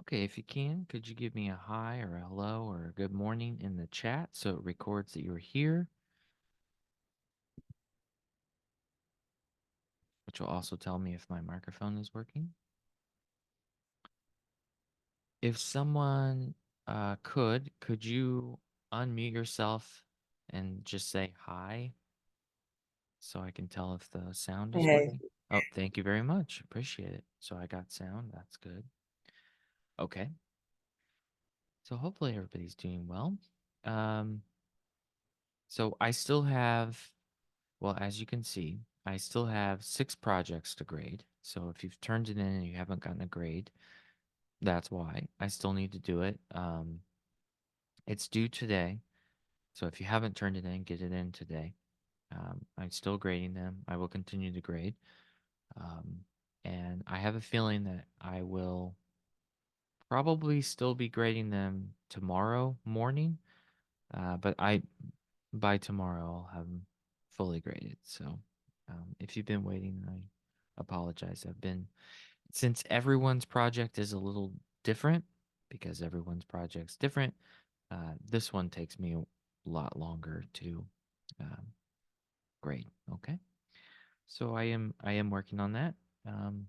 Okay, if you can, could you give me a hi or a hello or a good morning in the chat so it records that you're here, which will also tell me if my microphone is working. If someone could you unmute yourself and just say hi so I can tell if the sound is Hey, working? Oh, thank you very much. Appreciate it. So I got sound. That's good. Okay. So hopefully everybody's doing well. Um, so I still have, well, as you can see, I still have 6 projects to grade. So if you've turned it in and you haven't gotten a grade, that's why. I still need to do it. It's due today. So if you haven't turned it in, get it in today. I'm still grading them. I will continue to grade. Um, and I have a feeling that I will probably still be grading them tomorrow morning. But by tomorrow I'll have them fully graded. So if you've been waiting, I apologize. I've been since everyone's project is a little different because everyone's project's different. This one takes me a lot longer to um, grade. Okay, so I am working on that. Um,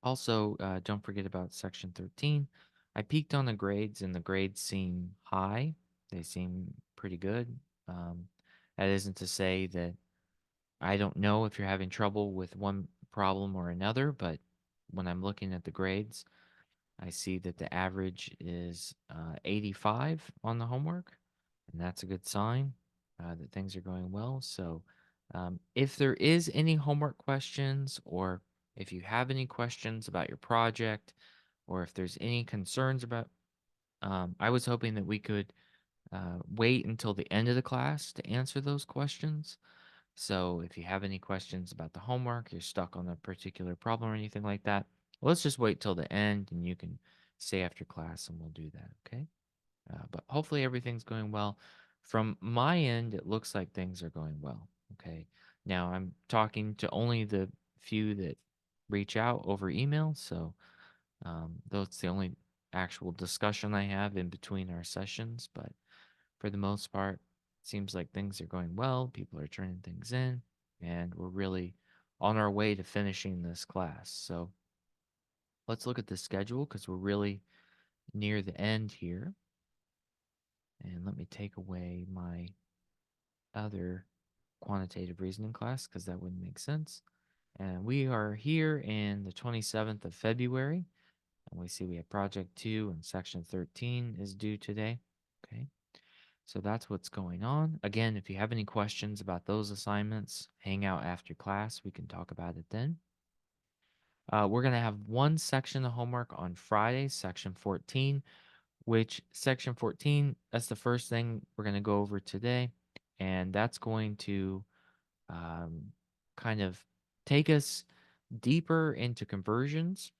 Also, don't forget about section 13. I peeked on the grades, and the grades seem high. They seem pretty good. Um, that isn't to say that I don't know if you're having trouble with one problem or another, but when I'm looking at the grades, I see that the average is 85 on the homework, and that's a good sign that things are going well. So, if there is any homework questions, or if you have any questions about your project, or if there's any concerns about, I was hoping that we could wait until the end of the class to answer those questions. So if you have any questions about the homework, you're stuck on a particular problem or anything like that, let's just wait till the end and you can stay after class and we'll do that, okay? But hopefully everything's going well. From my end, it looks like things are going well, okay? Now I'm talking to only the few that reach out over email, so that's the only actual discussion I have in between our sessions, but for the most part, it seems like things are going well. People are turning things in, and we're really on our way to finishing this class. So let's look at the schedule because we're really near the end here. And let me take away my other quantitative reasoning class because that wouldn't make sense. And we are here in the 27th of February. And we see we have project 2 and section 13 is due today. Okay. So that's what's going on. Again, if you have any questions about those assignments, hang out after class. We can talk about it then. We're going to have one section of homework on Friday, section 14, which section 14, that's the first thing we're going to go over today. And that's going to um, kind of take us deeper into conversions.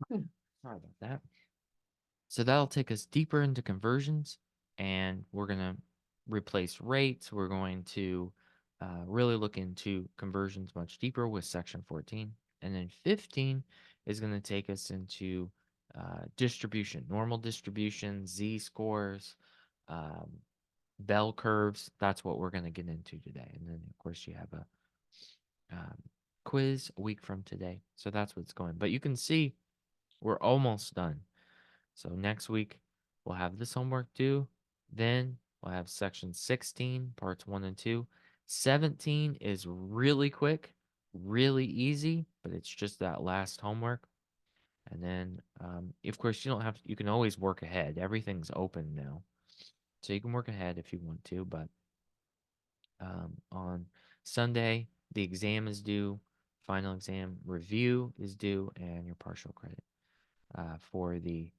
Sorry about that. So that'll take us deeper into conversions, and we're going to replace rates. We're going to really look into conversions much deeper with section 14. And then 15 is going to take us into distribution, normal distribution, z-scores, um, bell curves. That's what we're going to get into today. And then, of course, you have a um, quiz a week from today. So that's what's going. But you can see we're almost done. So next week, we'll have this homework due. Then we'll have section 16, parts 1 and 2. 17 is really quick, really easy, but it's just that last homework. And then, of course, you don't have to, you can always work ahead. Everything's open now. So you can work ahead if you want to, but on Sunday, the exam is due, final exam review is due, and your partial credit for the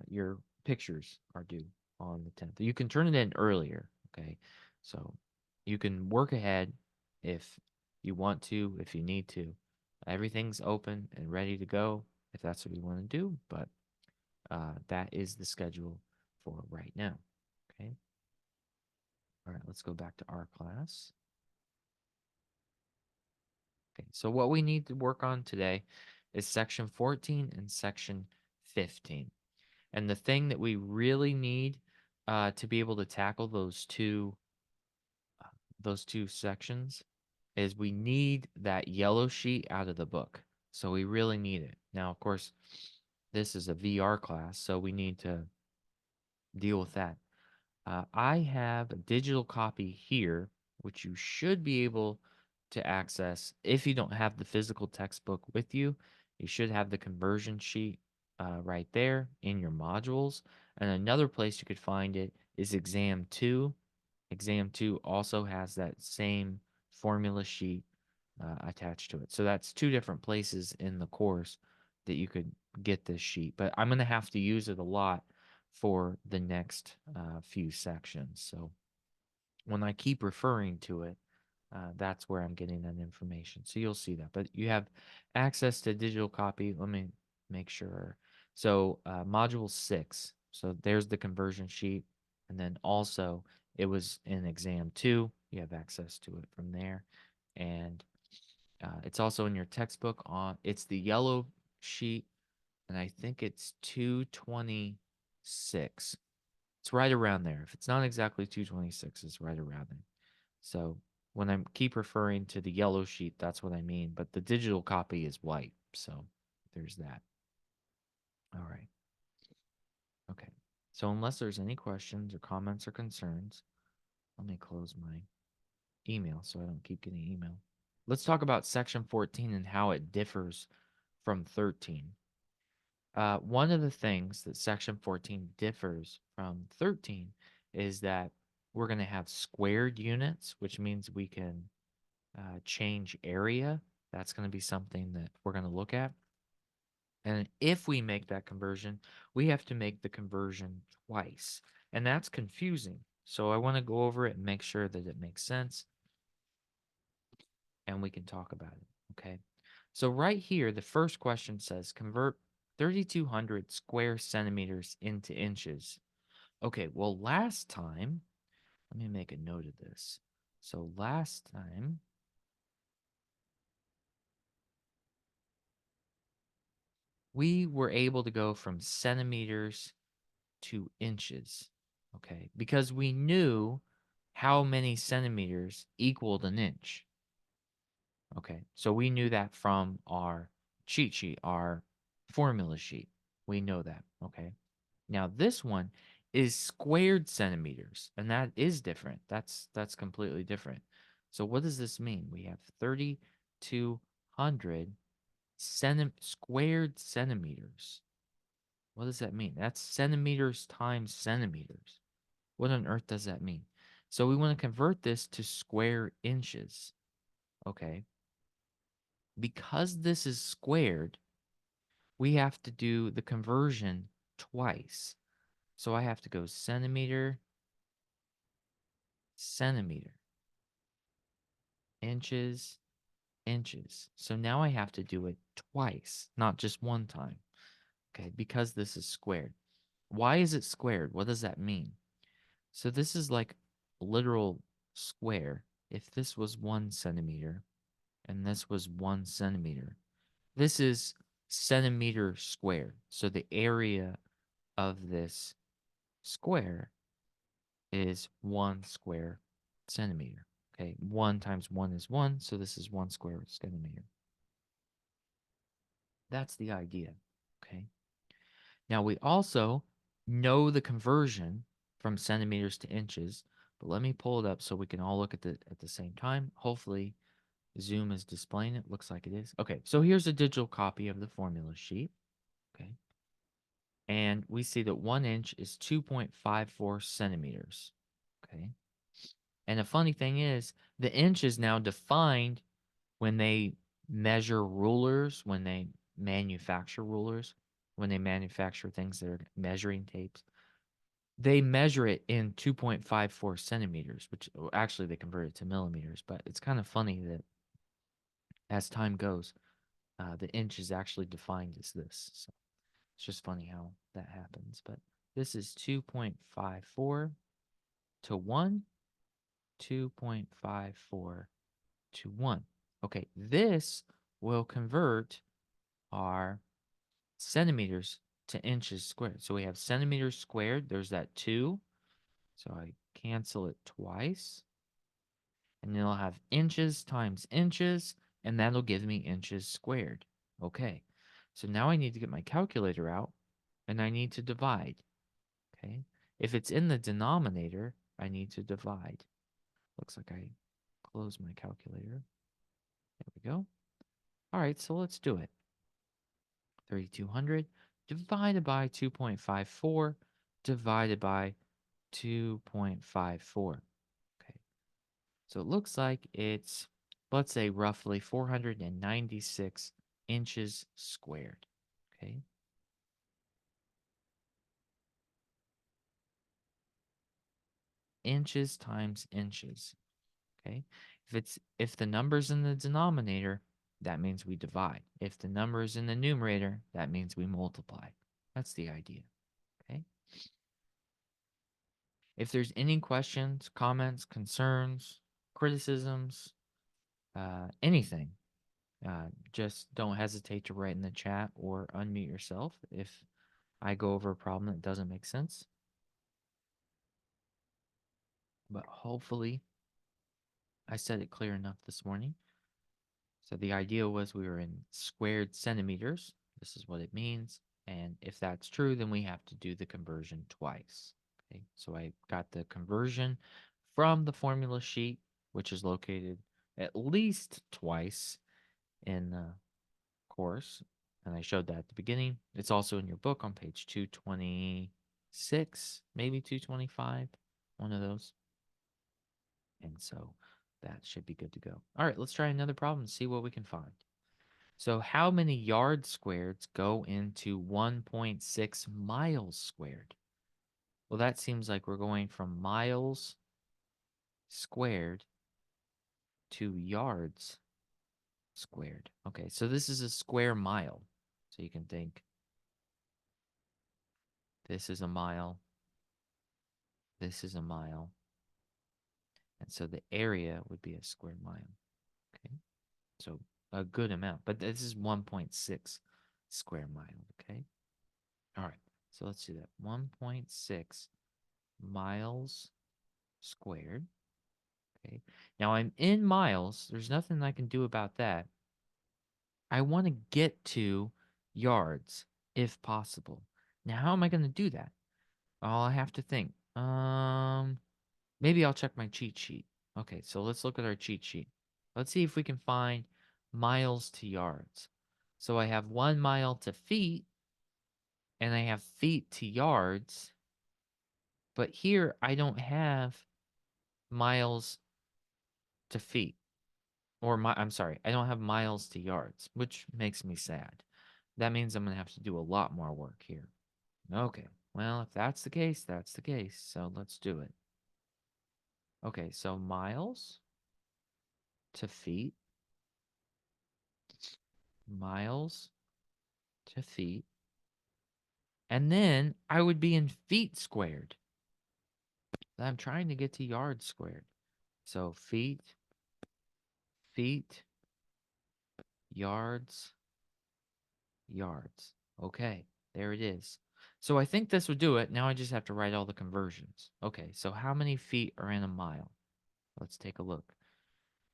your pictures are due on the 10th. You can turn it in earlier, okay? So you can work ahead if you want to, if you need to. Everything's open and ready to go if that's what you want to do, but that is the schedule for right now, okay? All right, let's go back to our class. Okay, So what we need to work on today is section 14 and section 15. And the thing that we really need to be able to tackle those two sections is we need that yellow sheet out of the book. So we really need it. Now, of course, this is a VR class, so we need to deal with that. I have a digital copy here, which you should be able to access. If you don't have the physical textbook with you, you should have the conversion sheet right there in your modules. And another place you could find it is Exam 2. Exam 2 also has that same formula sheet attached to it. So that's two different places in the course that you could get this sheet. But I'm going to have to use it a lot for the next few sections. So when I keep referring to it, that's where I'm getting that information. So you'll see that. But you have access to digital copy. Let me make sure. So module 6. So there's the conversion sheet. And then also it was in exam 2. You have access to it from there. And it's also in your textbook. It's the yellow sheet, and I think it's 226. It's right around there. If it's not exactly 226, it's right around there. So when I keep referring to the yellow sheet, that's what I mean. But the digital copy is white. So there's that. All right. Okay. So unless there's any questions or comments or concerns, let me close my email so I don't keep getting email. Let's talk about section 14 and how it differs from 13. One of the things that section 14 differs from 13 is that we're going to have squared units, which means we can change area. That's going to be something that we're going to look at. And if we make that conversion, we have to make the conversion twice. And that's confusing. So I want to go over it and make sure that it makes sense and we can talk about it. Okay. So right here, the first question says convert 3,200 square centimeters into inches. Okay, well, last time, let me make a note of this. So last time, we were able to go from centimeters to inches. Okay, because we knew how many centimeters equaled an inch. Okay, so we knew that from our cheat sheet, our formula sheet. We know that. Okay. Now this one is squared centimeters, and that is different. That's completely different. So what does this mean? We have 3,200 squared centimeters. What does that mean? That's centimeters times centimeters. What on earth does that mean? So we want to convert this to square inches. Okay. Because this is squared, we have to do the conversion twice. So I have to go centimeter, centimeter, inches, inches. So now I have to do it twice, not just one time. Okay, because this is squared. Why is it squared? What does that mean? So this is like literal square. If this was 1 centimeter and this was 1 centimeter, this is centimeter squared. So the area of this square is 1 square centimeter. Okay, 1 times 1 is 1, so this is 1 square centimeter. That's the idea. Okay. Now we also know the conversion from centimeters to inches, but let me pull it up so we can all look at the same time. Hopefully Zoom is displaying it. Looks like it is. Okay, so here's a digital copy of the formula sheet. Okay. And we see that 1 inch is 2.54 centimeters. Okay. And the funny thing is, the inch is now defined when they measure rulers, when they manufacture rulers, when they manufacture things that are measuring tapes. They measure it in 2.54 centimeters, which actually they convert it to millimeters. But it's kind of funny that as time goes, the inch is actually defined as this. So it's just funny how that happens. But this is 2.54 to 1, 2.54 to 1. Okay, this will convert our centimeters to inches squared. So we have centimeters squared. There's that 2. So I cancel it twice. And then I'll have inches times inches, and that'll give me inches squared. Okay, so now I need to get my calculator out, and I need to divide. Okay, if it's in the denominator, I need to divide. Looks like I closed my calculator. There we go. All right, so let's do it. 3,200 divided by 2.54 divided by 2.54. Okay, so it looks like it's, let's say, roughly 496 inches squared. Okay, inches times inches. Okay, if the number's in the denominator, that means we divide. If the number is in the numerator, that means we multiply. That's the idea. Okay. If there's any questions, comments, concerns, criticisms, anything, just don't hesitate to write in the chat or unmute yourself if I go over a problem that doesn't make sense. But hopefully, I said it clear enough this morning. So the idea was we were in squared centimeters. This is what it means. And if that's true, then we have to do the conversion twice. Okay, so I got the conversion from the formula sheet, which is located at least twice in the course. And I showed that at the beginning. It's also in your book on page 226, maybe 225, one of those. And so that should be good to go. All right, let's try another problem and see what we can find. So how many yards squared go into 1.6 miles squared? Well, that seems like we're going from miles squared to yards squared. Okay, so this is a square mile. So you can think this is a mile, this is a mile, and so the area would be a square mile. Okay, so a good amount, but this is 1.6 square mile. Okay, all right, so let's do that. 1.6 miles squared. Okay. Now I'm in miles. There's nothing I can do about that. I want to get to yards if possible. Now, how am I going to do that? Oh, I have to think. Maybe I'll check my cheat sheet. Okay, so let's look at our cheat sheet. Let's see if we can find miles to yards. So I have 1 mile to feet, and I have feet to yards. But here I don't have miles to feet. I'm sorry, I don't have miles to yards, which makes me sad. That means I'm going to have to do a lot more work here. Okay, well, if that's the case, that's the case. So let's do it. Okay, so miles to feet, miles to feet, and then I would be in feet squared. I'm trying to get to yards squared. So feet, yards, yards. Okay, there it is. So I think this would do it. Now I just have to write all the conversions. Okay, so how many feet are in a mile? Let's take a look.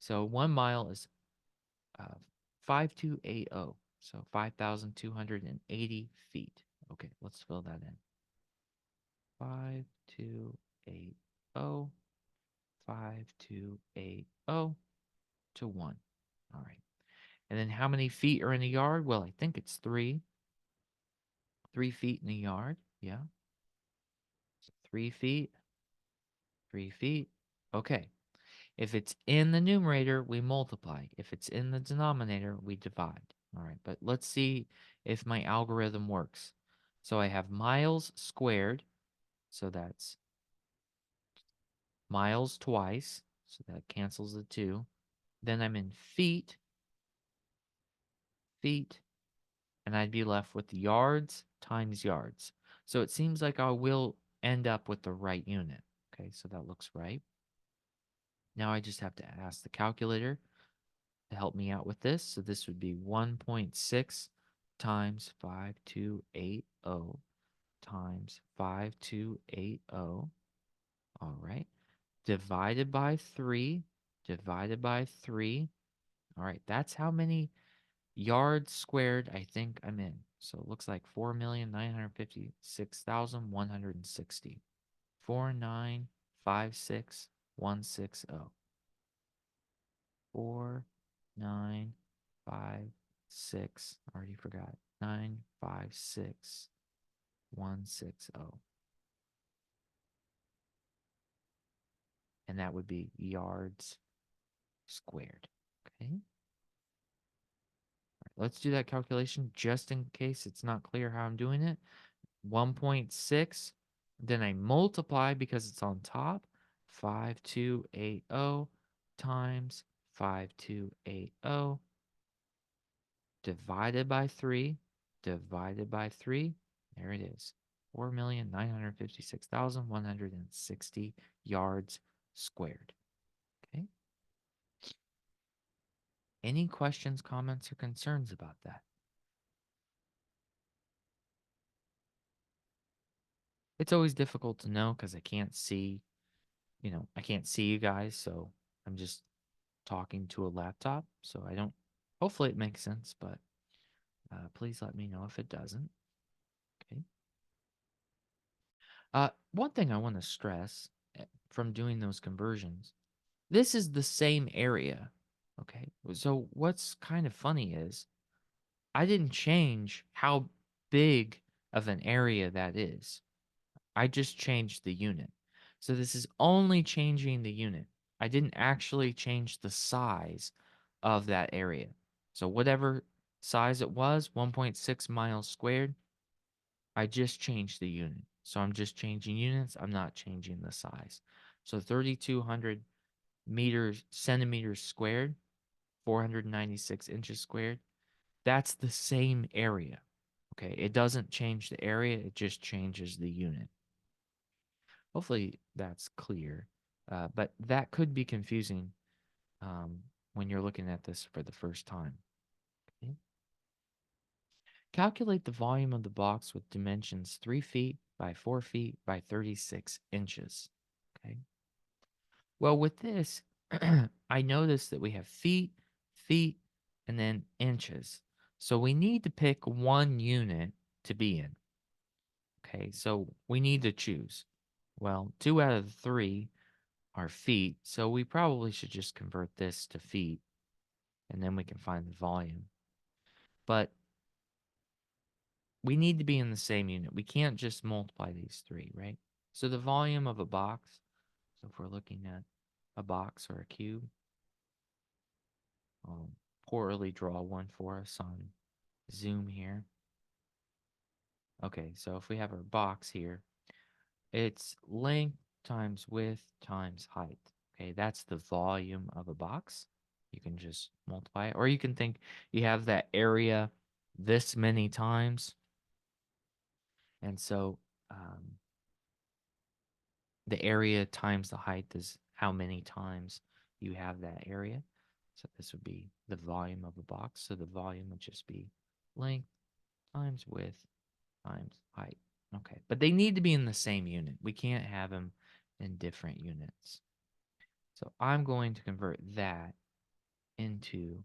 So 1 mile is 5280. So 5,280 feet. Okay, let's fill that in. 5280, 5280 to 1. All right. And then how many feet are in a yard? Well, I think it's 3. 3 feet in a yard. Yeah. 3 feet, 3 feet. Okay. If it's in the numerator, we multiply. If it's in the denominator, we divide. All right, but let's see if my algorithm works. So I have miles squared, so that's miles twice, so that cancels the 2. Then I'm in feet, and I'd be left with yards times yards. So it seems like I will end up with the right unit. Okay, so that looks right. Now I just have to ask the calculator to help me out with this. So this would be 1.6 times 5280 times 5280. All right. Divided by 3, divided by 3. All right. That's how many yards squared I think I'm in. So it looks like 4,956,160. 4956160. 495 already forgot. 956160. And that would be yards squared. Okay. Let's do that calculation just in case it's not clear how I'm doing it. 1.6, then I multiply because it's on top. 5280 times 5280 divided by 3, divided by 3. There it is. 4,956,160 yards squared. Okay. Any questions, comments, or concerns about that? It's always difficult to know because I can't see, I can't see you guys, so I'm just talking to a laptop. So I don't, hopefully it makes sense, but please let me know if it doesn't. Okay. One thing I want to stress from doing those conversions, this is the same area. Okay. So what's kind of funny is I didn't change how big of an area that is. I just changed the unit. So this is only changing the unit. I didn't actually change the size of that area. So whatever size it was, 1.6 miles squared, I just changed the unit. So I'm just changing units. I'm not changing the size. So 3,200 centimeters squared, 496 inches squared. That's the same area. Okay. It doesn't change the area. It just changes the unit. Hopefully that's clear. But that could be confusing when you're looking at this for the first time. Okay. Calculate the volume of the box with dimensions 3 feet by 4 feet by 36 inches. Okay. Well, with this, I noticed that we have feet, and then inches. So we need to pick one unit to be in. Okay. So we need to choose. Well, 2 out of the 3 are feet, so we probably should just convert this to feet, and then we can find the volume. But we need to be in the same unit. We can't just multiply these 3, right? So the volume of a box, so if we're looking at a box or a cube, I'll poorly draw one for us on Zoom here. Okay, so if we have our box here, it's length times width times height. Okay, that's the volume of a box. You can just multiply it. Or you can think you have that area this many times. And so the area times the height is how many times you have that area. So this would be the volume of a box. So the volume would just be length times width times height. Okay, but they need to be in the same unit. We can't have them in different units. So I'm going to convert that into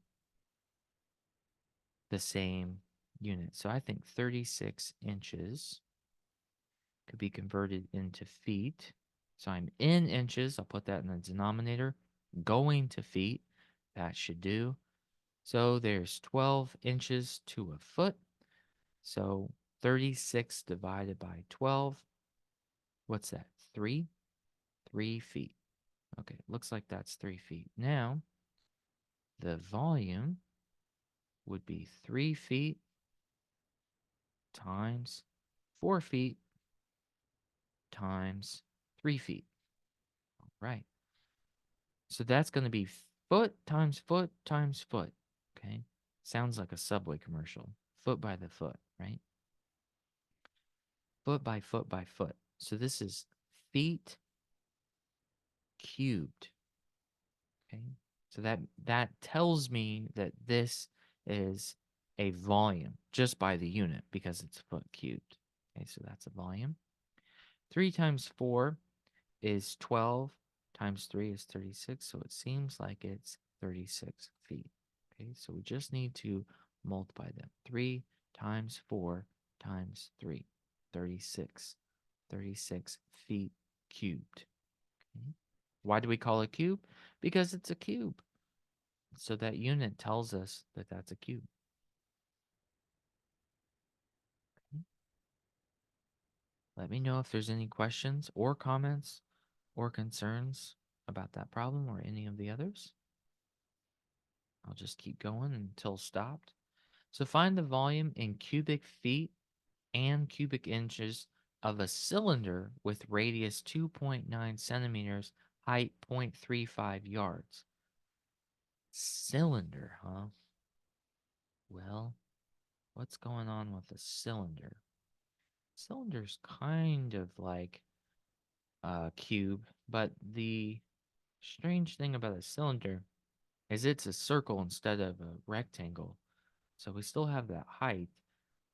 the same unit. So I think 36 inches could be converted into feet. So I'm in inches. I'll put that in the denominator. Going to feet, that should do. So there's 12 inches to a foot. So 36 divided by 12. What's that? 3? 3 feet. Okay, looks like that's 3 feet. Now, the volume would be 3 feet times 4 feet times 3 feet. All right. So that's going to be foot times foot times foot. Okay. Sounds like a Subway commercial. Foot by the foot, right? Foot by foot by foot. So this is feet cubed. Okay. So that tells me that this is a volume just by the unit because it's foot cubed. Okay, so that's a volume. 3 times 4 is 12, times 3 is 36, so it seems like it's 36 feet. Okay, so we just need to multiply them. 3 times 4 times 3, 36. 36 feet cubed. Okay. Why do we call it cube? Because it's a cube. So that unit tells us that that's a cube. Okay. Let me know if there's any questions or comments or concerns about that problem or any of the others. I'll just keep going until stopped. So find the volume in cubic feet and cubic inches of a cylinder with radius 2.9 centimeters, height 0.35 yards. Cylinder, huh? Well, what's going on with a cylinder? Cylinder's kind of like a cube, but the strange thing about a cylinder is it's a circle instead of a rectangle. So we still have that height,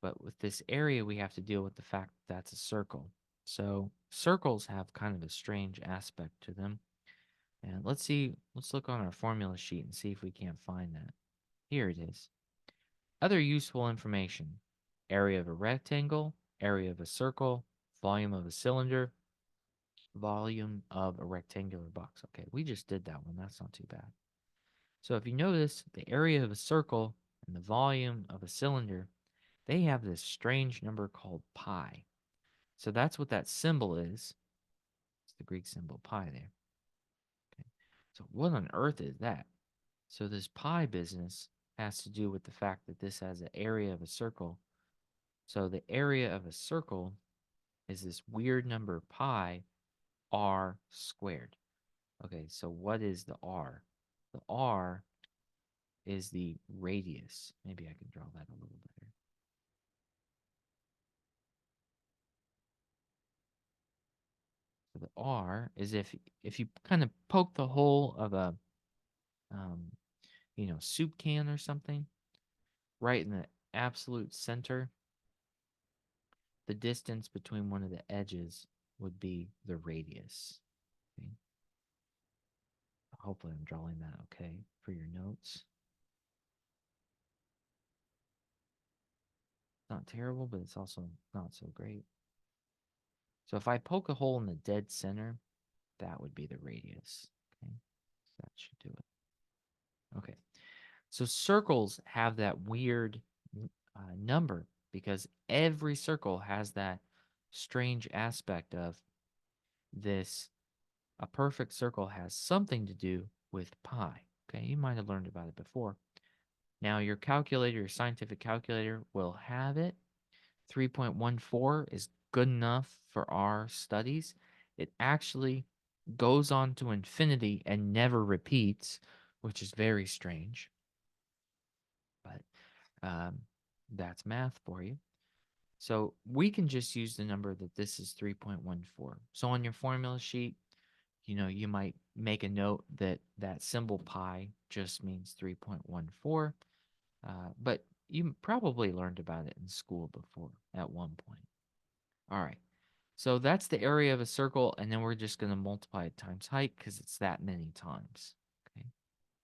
but with this area, we have to deal with the fact that that's a circle. So circles have kind of a strange aspect to them. And let's look on our formula sheet and see if we can't find that. Here it is. Other useful information: area of a rectangle, area of a circle, volume of a cylinder, volume of a rectangular box. Okay, we just did that one. That's not too bad. So if you notice, the area of a circle and the volume of a cylinder, they have this strange number called pi. So that's what that symbol is. It's the Greek symbol pi there. Okay. So what on earth is that? So this pi business has to do with the fact that this has an area of a circle. So the area of a circle is this weird number pi r squared. Okay, so what is the r? The r is the radius. Maybe I can draw that a little better. So the r is if you kind of poke the hole of a um, soup can or something right in the absolute center, the distance between one of the edges would be the radius. Okay? Hopefully I'm drawing that okay for your notes. Not terrible, but it's also not so great. So if I poke a hole in the dead center, that would be the radius. Okay, that should do it. Okay, so circles have that weird number because every circle has that strange aspect of this. A perfect circle has something to do with pi. Okay, you might have learned about it before. Now, your calculator, your scientific calculator, will have it. 3.14 is good enough for our studies. It actually goes on to infinity and never repeats, which is very strange. But that's math for you. So we can just use the number that this is 3.14. So on your formula sheet, you might make a note that that symbol pi just means 3.14. But you probably learned about it in school before at one point. All right. So that's the area of a circle, and then we're just going to multiply it times height because it's that many times. Okay.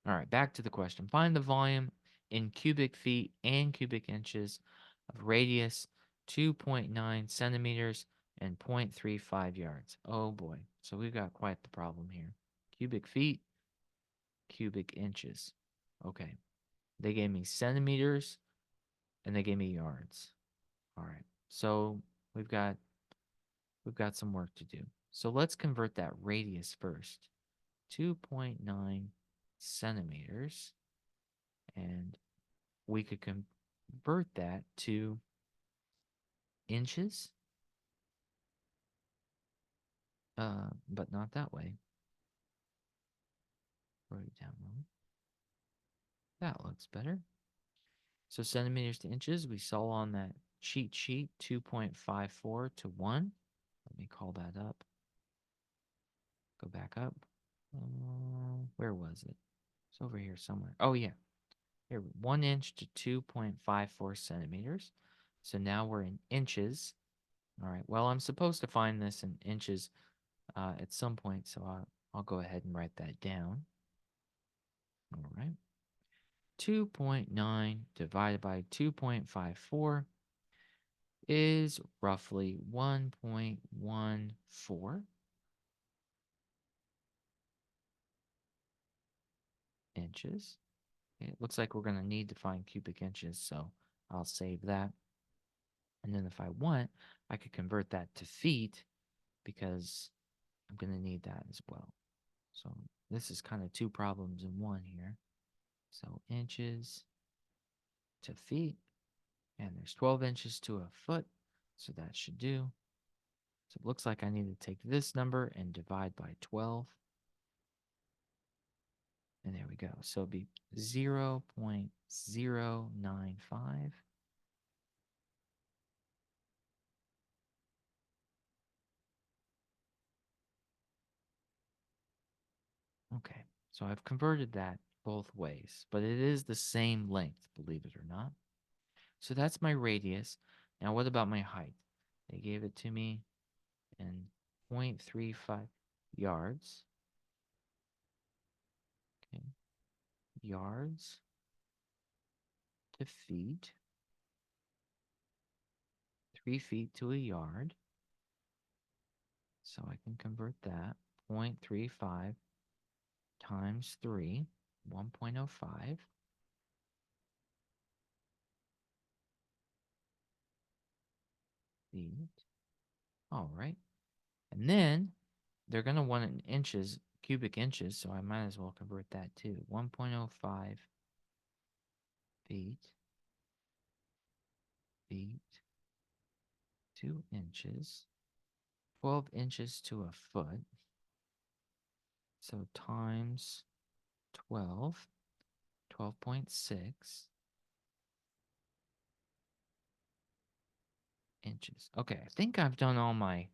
All right, back to the question. Find the volume in cubic feet and cubic inches of radius 2.9 centimeters and 0.35 yards. Oh boy. So we've got quite the problem here. Cubic feet, cubic inches. Okay. They gave me centimeters and they gave me yards. All right. So we've got some work to do. So let's convert that radius first. 2.9 centimeters. And we could convert that to inches, but not that way. Write it down wrong. That looks better. So centimeters to inches, we saw on that cheat sheet 2.54 to 1. Let me call that up. Go back up. Where was it? It's over here somewhere. Oh, yeah. Here, 1 inch to 2.54 centimeters. So now we're in inches. All right. Well, I'm supposed to find this in inches at some point, so I'll go ahead and write that down. All right. 2.9 divided by 2.54 is roughly 1.14 inches. It looks like we're going to need to find cubic inches, so I'll save that. And then if I want, I could convert that to feet because I'm going to need that as well. So this is kind of two problems in one here. So inches to feet, and there's 12 inches to a foot, so that should do. So it looks like I need to take this number and divide by 12. And there we go. So it'd be 0.095. Okay, so I've converted that both ways, but it is the same length, believe it or not. So that's my radius. Now what about my height? They gave it to me in 0.35 yards. Okay, yards to feet. 3 feet to a yard. So I can convert that. 0.35 times 3, 1.05 feet. All right. And then they're going to want it in inches, cubic inches, so I might as well convert that too. 1.05 feet, feet, 2 inches, 12 inches to a foot. So times 12, 12.6 inches. Okay, I think I've done all my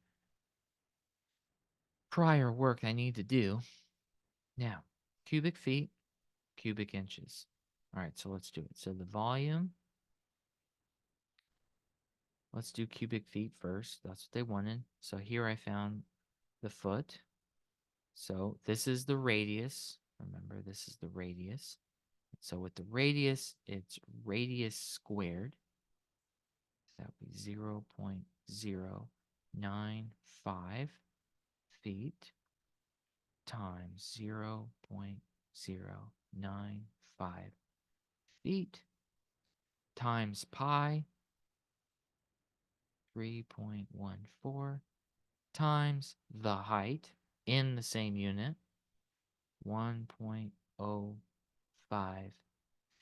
prior work I need to do. Now, cubic feet, cubic inches. All right, so let's do it. So the volume, let's do cubic feet first. That's what they wanted. So here I found the foot. So this is the radius. Remember, this is the radius. So with the radius, it's radius squared. That would be 0.095 feet times 0.095 feet times pi, 3.14, times the height in the same unit, 1.05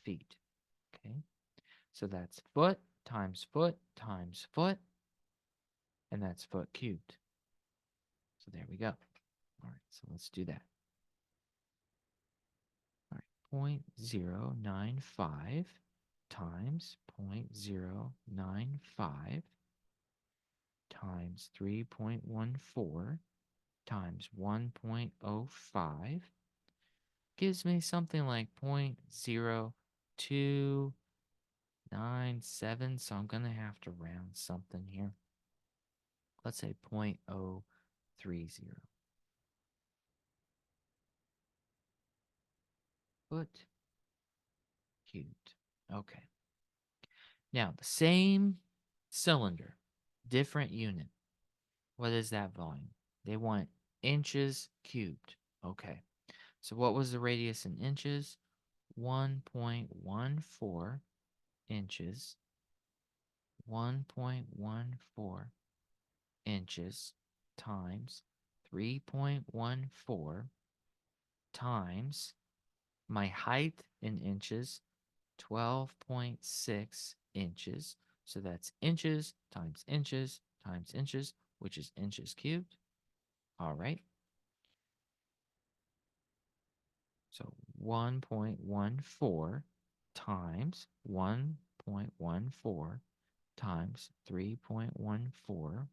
feet. Okay, so that's foot times foot times foot, and that's foot cubed. So there we go. All right, so let's do that. All right, 0.095 times 0.095 times 3.14 times 1.05 gives me something like 0.0297, so I'm going to have to round something here. Let's say 0.030. Foot cubed. Okay. Now, the same cylinder, different unit. What is that volume? They want inches cubed. Okay. So what was the radius in inches? 1.14 inches. 1.14 inches times 3.14 times my height in inches, 12.6 inches. So that's inches times inches times inches, which is inches cubed. All right. So 1.14 times 1.14 times 3.14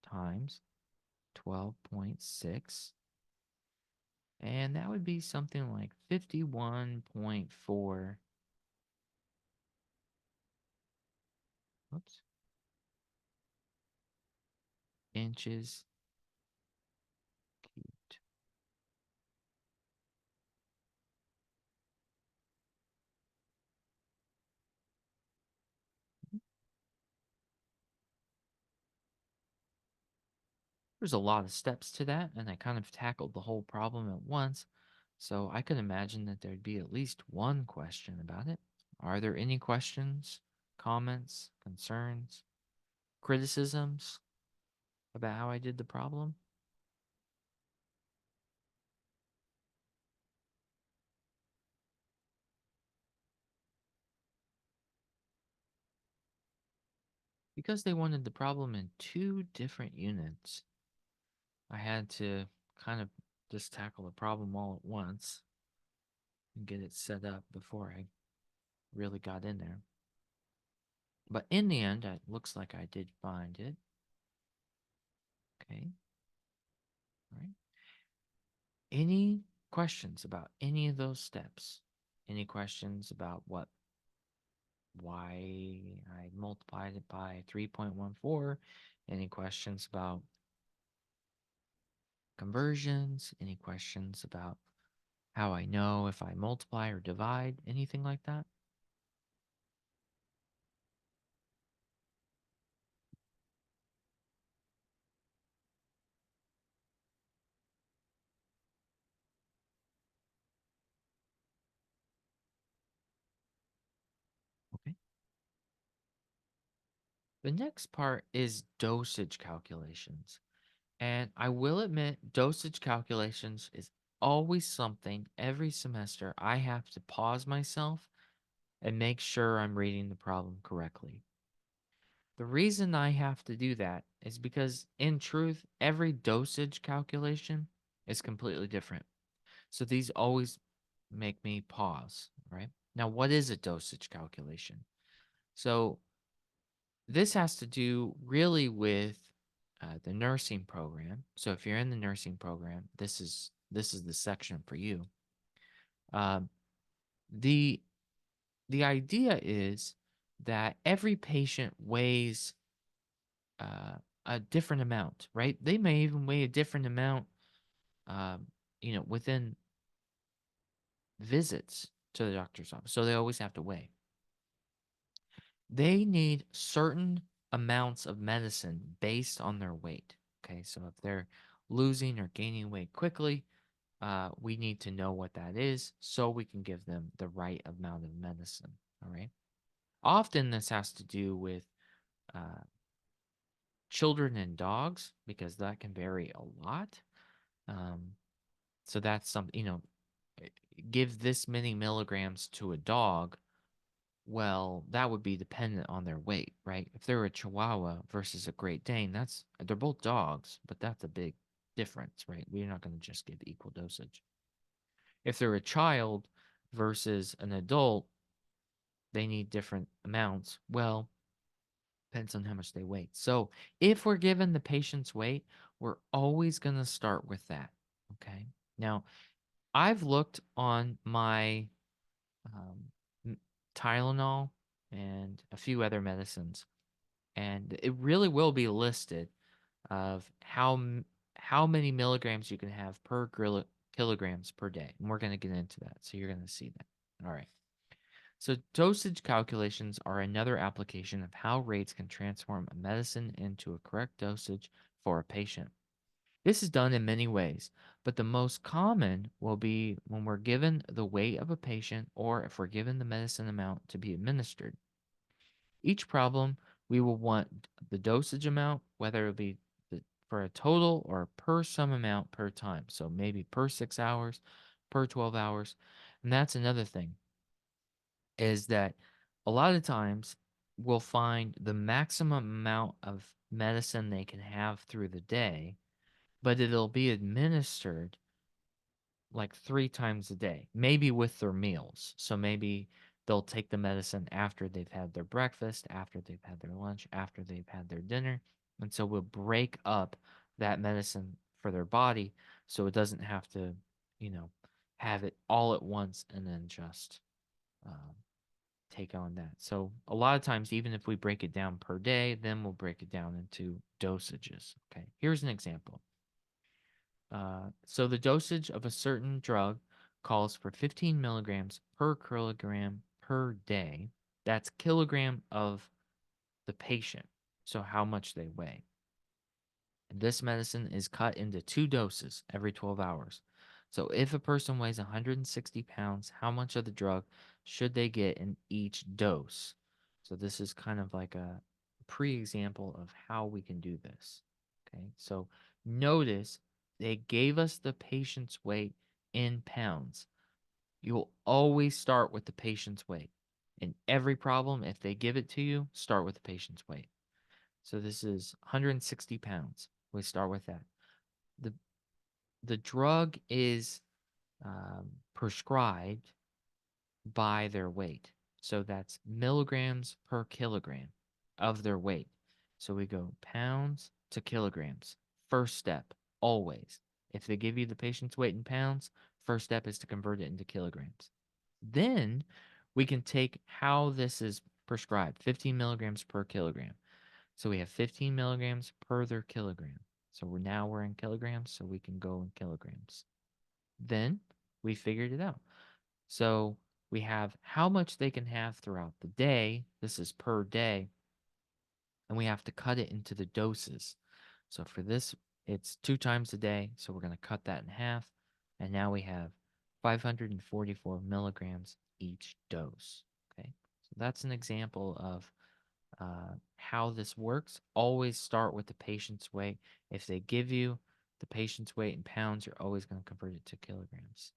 times 12.6, And that would be something like 51.4, whoops, inches cubed. There's a lot of steps to that, and I kind of tackled the whole problem at once. So I could imagine that there'd be at least one question about it. Are there any questions, comments, concerns, criticisms about how I did the problem? Because they wanted the problem in two different units, I had to kind of just tackle the problem all at once and get it set up before I really got in there. But in the end, it looks like I did find it. Okay, all right. Any questions about any of those steps? Any questions about why I multiplied it by 3.14? Any questions about conversions? Any questions about how I know if I multiply or divide? Anything like that? Okay. The next part is dosage calculations. And I will admit, dosage calculations is always something every semester I have to pause myself and make sure I'm reading the problem correctly. The reason I have to do that is because, in truth, every dosage calculation is completely different. So these always make me pause, right? Now, what is a dosage calculation? So this has to do really with the nursing program. So if you're in the nursing program, this is the section for you. Um, the the idea is that every patient weighs uh, a different amount, right? They may even weigh a different amount, um, within visits to the doctor's office. So they always have to weigh. They need certain amounts of medicine based on their weight. Okay, so if they're losing or gaining weight quickly, we need to know what that is so we can give them the right amount of medicine. All right. Often this has to do with uh, children and dogs because that can vary a lot. Um, so that's something, give this many milligrams to a dog. Well, that would be dependent on their weight, right? If they're a Chihuahua versus a Great Dane, they're both dogs, but that's a big difference, right? We're not going to just give equal dosage. If they're a child versus an adult, they need different amounts. Well, depends on how much they weigh. So if we're given the patient's weight, we're always going to start with that. Okay. Now, I've looked on my um, Tylenol and a few other medicines, and it really will be listed of how many milligrams you can have per kilograms per day. And we're going to get into that. So you're going to see that. All right. So dosage calculations are another application of how rates can transform a medicine into a correct dosage for a patient. This is done in many ways, but the most common will be when we're given the weight of a patient or if we're given the medicine amount to be administered. Each problem, we will want the dosage amount, whether it be for a total or per some amount per time. So maybe per 6 hours, per 12 hours. And that's another thing is that a lot of times we'll find the maximum amount of medicine they can have through the day, but it'll be administered like 3 times a day, maybe with their meals. So maybe they'll take the medicine after they've had their breakfast, after they've had their lunch, after they've had their dinner. And so we'll break up that medicine for their body so it doesn't have to you know, have it all at once and then just um, take on that. So a lot of times, even if we break it down per day, then we'll break it down into dosages. Okay, here's an example. So the dosage of a certain drug calls for 15 milligrams per kilogram per day. That's kilogram of the patient. So how much they weigh. And this medicine is cut into two doses every 12 hours. So if a person weighs 160 pounds, how much of the drug should they get in each dose? So this is kind of like a pre-example of how we can do this. Okay, so notice they gave us the patient's weight in pounds. You'll always start with the patient's weight. In every problem, if they give it to you, start with the patient's weight. So this is 160 pounds. We start with that. The the drug is prescribed by their weight. So that's milligrams per kilogram of their weight. So we go pounds to kilograms. First step, always. If they give you the patient's weight in pounds, first step is to convert it into kilograms. Then we can take how this is prescribed 15 milligrams per kilogram. So we have 15 milligrams per their kilogram. So we're in kilograms, so we can go in kilograms. Then we figured it out. So we have how much they can have throughout the day. This is per day. And we have to cut it into the doses. So for this, it's 2 times a day. So we're going to cut that in half. And now we have 544 milligrams each dose. Okay. So that's an example of how this works. Always start with the patient's weight. If they give you the patient's weight in pounds, you're always going to convert it to kilograms.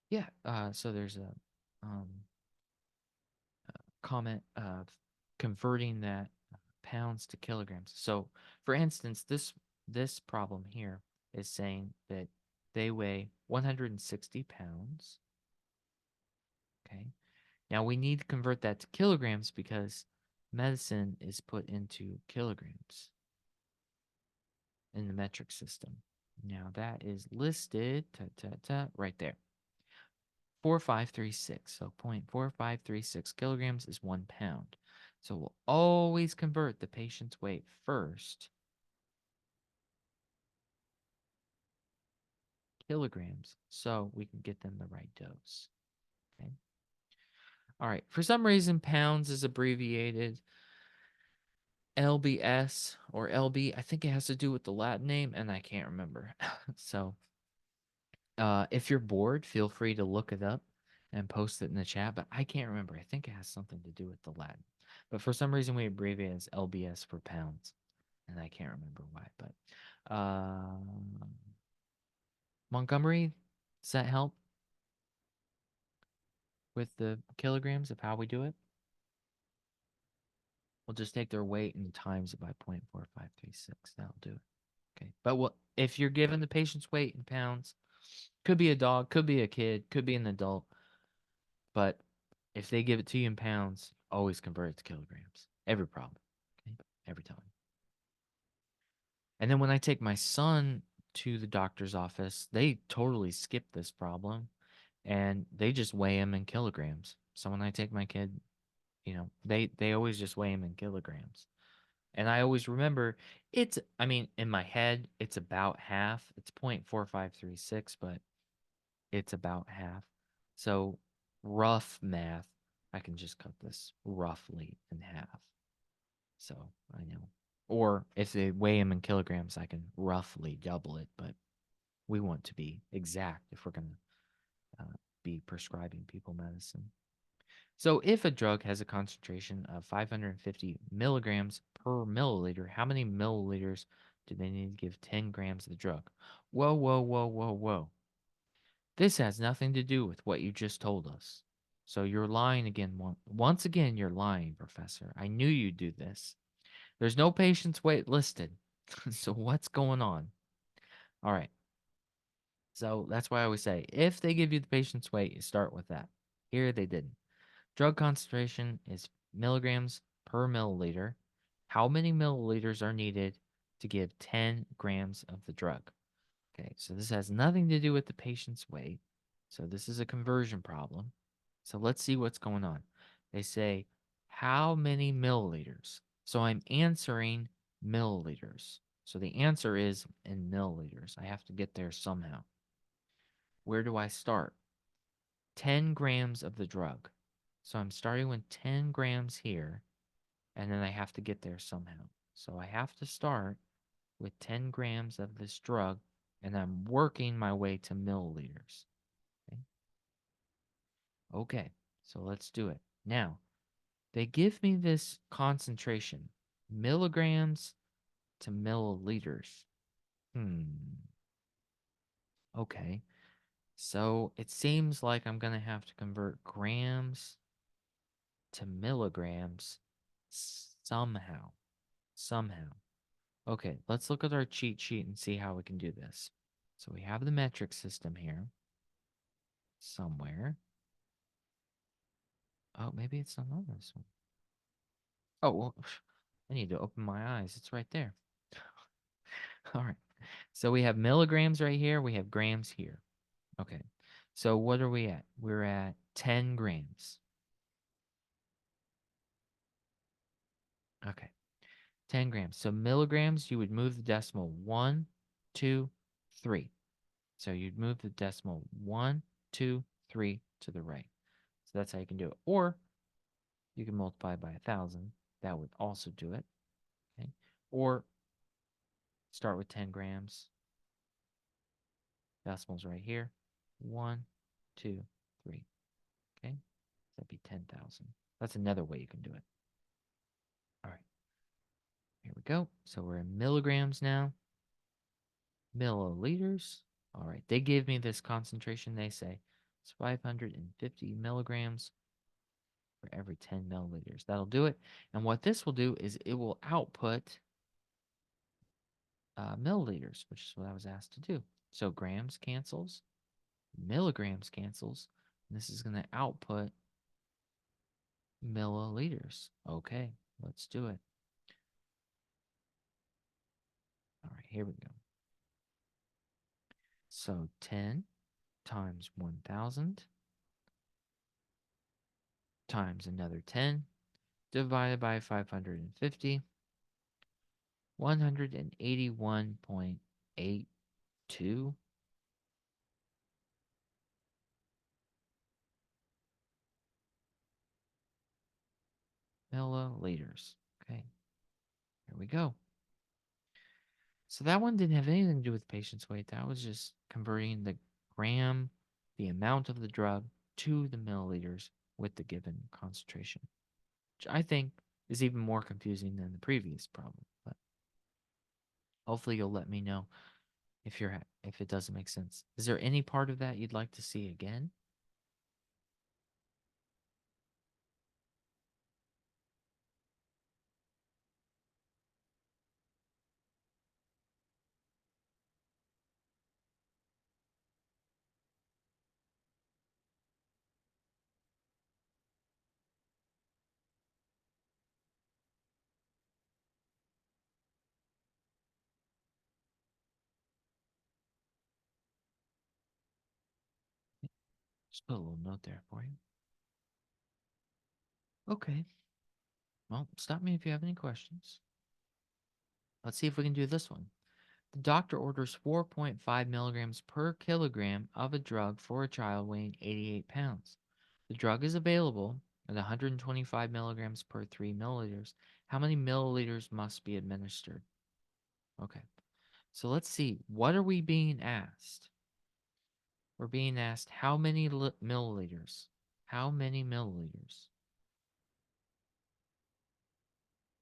Yeah. So there's a um, comment of converting that pounds to kilograms. So, for instance, this problem here is saying that they weigh 160 pounds. Okay. Now we need to convert that to kilograms because medicine is put into kilograms in the metric system. Now that is listed right there. 4536. So 0.4536 kilograms is 1 pound. So we'll always convert the patient's weight first, kilograms, so we can get them the right dose. Okay. All right. For some reason, pounds is abbreviated LBS or LB. I think it has to do with the Latin name, and I can't remember. So if you're bored, feel free to look it up and post it in the chat. But I can't remember. I think it has something to do with the Latin. But for some reason, we abbreviate it as LBS for pounds, and I can't remember why. But Montgomery, does that help with the kilograms of how we do it? We'll just take their weight and times it by 0.4536. That'll do it. Okay. But if you're given the patient's weight in pounds, could be a dog, could be a kid, could be an adult, but if they give it to you in pounds, always convert it to kilograms. Every problem. Okay. Every time. And then when I take my son to the doctor's office, they totally skip this problem and they just weigh him in kilograms. So when I take my kid, they always just weigh him in kilograms. And I always remember I mean, in my head, it's about half. It's 0.4536, but it's about half. So rough math, I can just cut this roughly in half. So I know. Or if they weigh them in kilograms, I can roughly double it, but we want to be exact if we're going to be prescribing people medicine. So if a drug has a concentration of 550 milligrams per milliliter, how many milliliters do they need to give 10 grams of the drug? Whoa, whoa, whoa, whoa, whoa. This has nothing to do with what you just told us. So you're lying again. Once again, you're lying, Professor. I knew you'd do this. There's no patient's weight listed. So what's going on? All right. So that's why I always say if they give you the patient's weight, you start with that. Here they didn't. Drug concentration is milligrams per milliliter. How many milliliters are needed to give 10 grams of the drug? Okay, so this has nothing to do with the patient's weight. So this is a conversion problem. So let's see what's going on. They say, how many milliliters? So I'm answering milliliters. So the answer is in milliliters. I have to get there somehow. Where do I start? 10 grams of the drug. So I'm starting with 10 grams here, and then I have to get there somehow. So I have to start with 10 grams of this drug, and I'm working my way to milliliters. Okay, okay, so let's do it. Now, they give me this concentration, milligrams to milliliters. Hmm, okay. So it seems like I'm going to have to convert grams to milligrams somehow. Somehow. Okay, let's look at our cheat sheet and see how we can do this. So we have the metric system here somewhere. Oh, maybe it's not on this one. Oh, well, I need to open my eyes. It's right there. All right. So we have milligrams right here. We have grams here. Okay. So what are we at? We're at 10 grams. Okay. 10 grams. So milligrams, you would move the decimal 1, 2, 3. So you'd move the decimal 1, 2, 3 to the right. So that's how you can do it. Or you can multiply by 1,000. That would also do it. Okay. Or start with 10 grams. Decimals right here. 1, 2, 3. Okay. That'd be 10,000. That's another way you can do it. All right. Here we go. So we're in milligrams now. Milliliters. All right. They gave me this concentration. They say it's 550 milligrams for every 10 milliliters. That'll do it. And what this will do is it will output milliliters, which is what I was asked to do. So grams cancels, milligrams cancels, and this is going to output milliliters. Okay, let's do it. All right, here we go. So 10 times 1,000 times another 10 divided by 550, 181.82 milliliters. Okay, here we go. So that one didn't have anything to do with patient's weight. That was just converting the gram, the amount of the drug, to the milliliters with the given concentration, which I think is even more confusing than the previous problem. But hopefully you'll let me know if it doesn't make sense. Is there any part of that you'd like to see again? Just put a little note there for you. Okay. Well, stop me if you have any questions. Let's see if we can do this one. The doctor orders 4.5 milligrams per kilogram of a drug for a child weighing 88 pounds. The drug is available at 125 milligrams per 3 milliliters. How many milliliters must be administered? Okay, so let's see. What are we being asked? We're being asked how many milliliters? How many milliliters?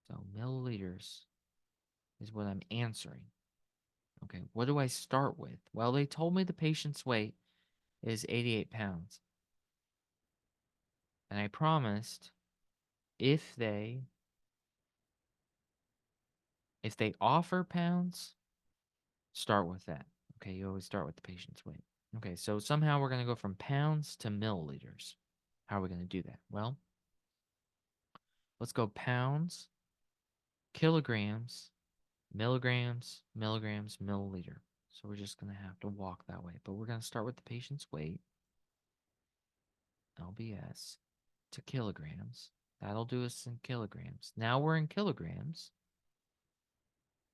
So milliliters is what I'm answering. Okay, what do I start with? Well, they told me the patient's weight is 88 pounds. And I promised if they offer pounds, start with that. Okay, you always start with the patient's weight. Okay, so somehow we're going to go from pounds to milliliters. How are we going to do that? Well, let's go pounds kilograms, milligrams, milliliter. So we're just going to have to walk that way. But we're going to start with the patient's weight, LBS, to kilograms. That'll do us in kilograms. Now we're in kilograms.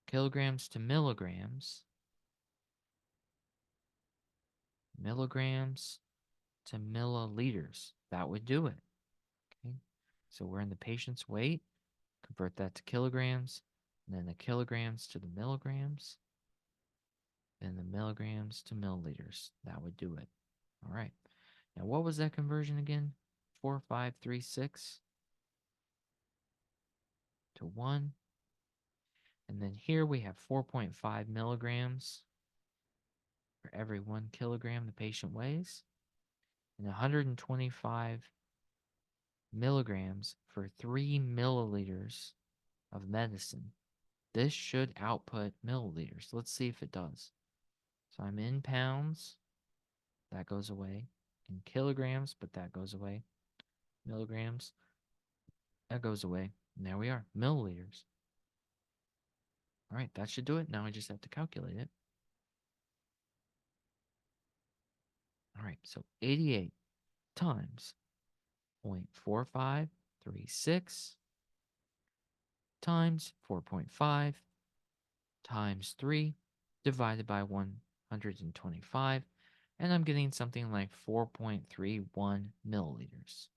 Kilograms to milligrams to milliliters. That would do it. Okay. So we're in the patient's weight. Convert that to kilograms. And then the kilograms to the milligrams. Then the milligrams to milliliters. That would do it. All right. Now, what was that conversion again? 4,536 to 1. And then here we have 4.5 milligrams for every 1 kilogram the patient weighs, and 125 milligrams for 3 milliliters of medicine. This should output milliliters. Let's see if it does. So I'm in pounds. That goes away. In kilograms, but that goes away. Milligrams. That goes away. And there we are. Milliliters. All right, that should do it. Now I just have to calculate it. All right, so 88 times 0.4536 times 4.5 times 3 divided by 125, and I'm getting something like 4.31 milliliters.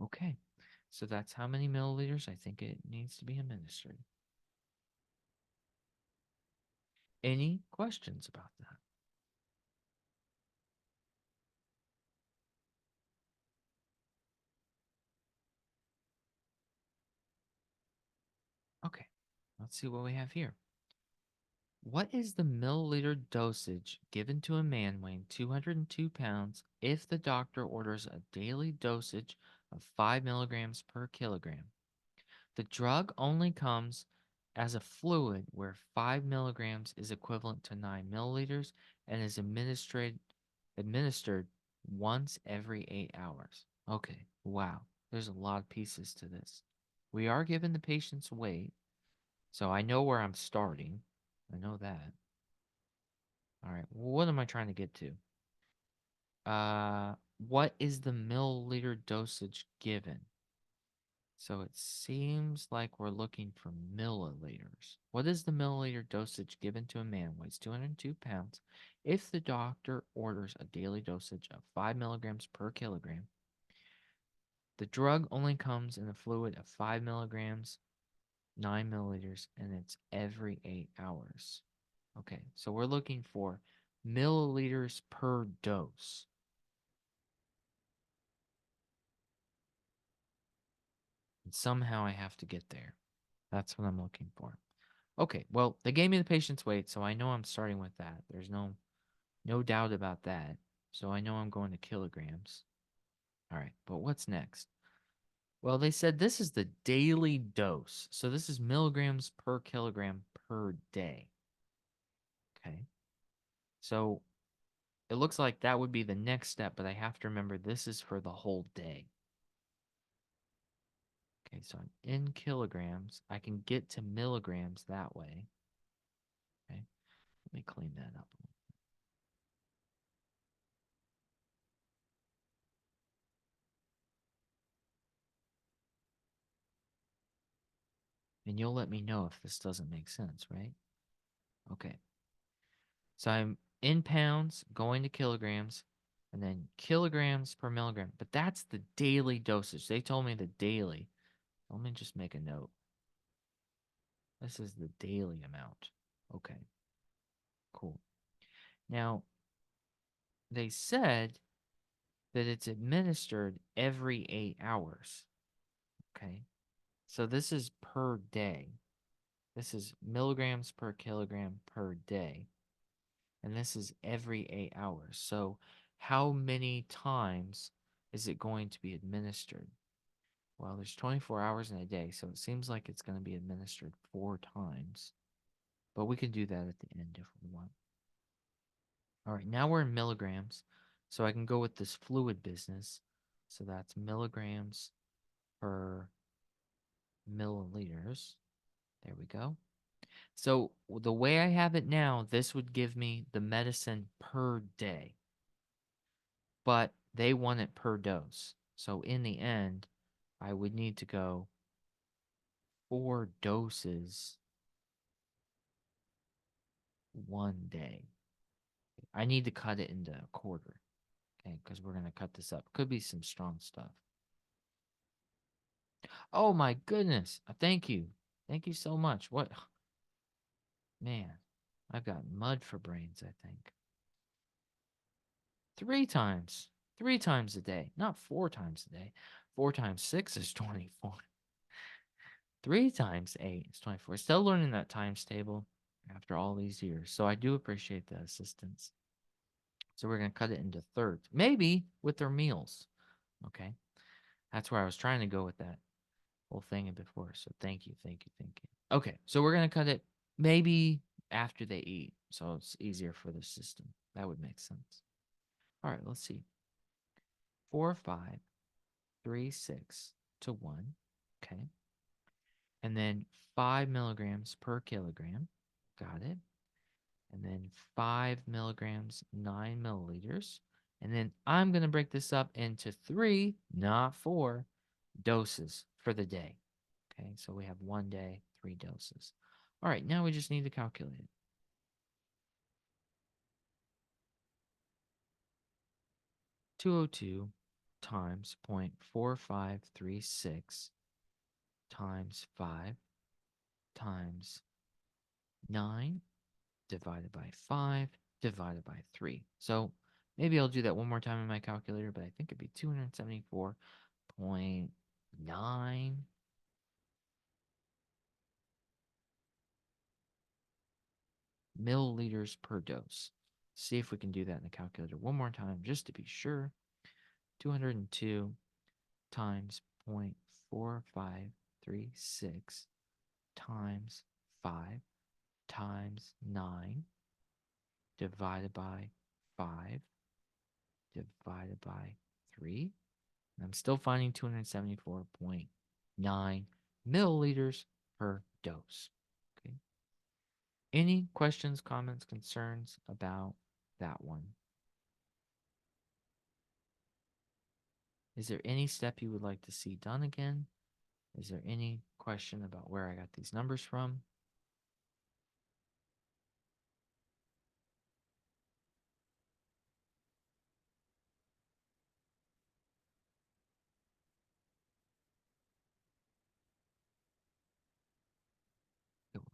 Okay, so that's how many milliliters I think it needs to be administered. Any questions about that? Okay, let's see what we have here. What is the milliliter dosage given to a man weighing 202 pounds if the doctor orders a daily dosage of 5 milligrams per kilogram? The drug only comes as a fluid where 5 milligrams is equivalent to 9 milliliters and is administered once every 8 hours. Okay, wow. There's a lot of pieces to this. We are given the patient's weight, so I know where I'm starting. I know that. All right, what am I trying to get to? What is the milliliter dosage given? So it seems like we're looking for milliliters. What is the milliliter dosage given to a man who weighs 202 pounds if the doctor orders a daily dosage of 5 milligrams per kilogram? The drug only comes in a fluid of 5 milligrams, 9 milliliters, and it's every 8 hours. Okay, so we're looking for milliliters per dose. And somehow I have to get there. That's what I'm looking for. Okay, well, they gave me the patient's weight, so I know I'm starting with that. There's no doubt about that. So I know I'm going to kilograms. All right, but what's next? Well, they said this is the daily dose. So this is milligrams per kilogram per day. Okay. So it looks like that would be the next step, but I have to remember this is for the whole day. Okay, so I'm in kilograms. I can get to milligrams that way. Okay, let me clean that up. And you'll let me know if this doesn't make sense, right? Okay, so I'm in pounds going to kilograms and then kilograms per milligram. But that's the daily dosage. They told me the daily. Let me just make a note. This is the daily amount. Okay, cool. Now, they said that it's administered every 8 hours. Okay. So this is per day. This is milligrams per kilogram per day. And this is every 8 hours. So how many times is it going to be administered? Well, there's 24 hours in a day, so it seems like it's going to be administered 4 times. but we can do that at the end if we want. All right, now we're in milligrams, so I can go with this fluid business. So that's milligrams per milliliters. There we go. So the way I have it now, this would give me the medicine per day, but they want it per dose. So in the end, I would need to go 4 doses 1 day. I need to cut it into a quarter, okay, because we're going to cut this up. Could be some strong stuff. Oh my goodness. Thank you. Thank you so much. What? Man, I've got mud for brains, I think. 3 times. 3 times a day, not 4 times a day. 4 times 6 is 24. 3 times 8 is 24. Still learning that times table after all these years. So I do appreciate the assistance. So we're going to cut it into thirds, maybe with their meals. Okay. That's where I was trying to go with that whole thing before. So thank you, thank you, thank you. Okay. So we're going to cut it maybe after they eat. So it's easier for the system. That would make sense. All right. Let's see. 4, 5, 3, 6 to 1. Okay. And then 5 milligrams per kilogram. Got it. And then 5 milligrams, 9 milliliters. And then I'm going to break this up into 3, not 4, doses for the day. Okay, so we have 1 day, 3 doses. All right, now we just need to calculate it. 202 times 0.4536 times 5 times 9 divided by 5 divided by 3. So maybe I'll do that one more time in my calculator, but I think it'd be 274.9 milliliters per dose. See if we can do that in the calculator one more time just to be sure. 202 times 0.4536 times 5 times 9 divided by 5 divided by 3. And I'm still finding 274.9 milliliters per dose. Okay. Any questions, comments, concerns about that one? Is there any step you would like to see done again? Is there any question about where I got these numbers from?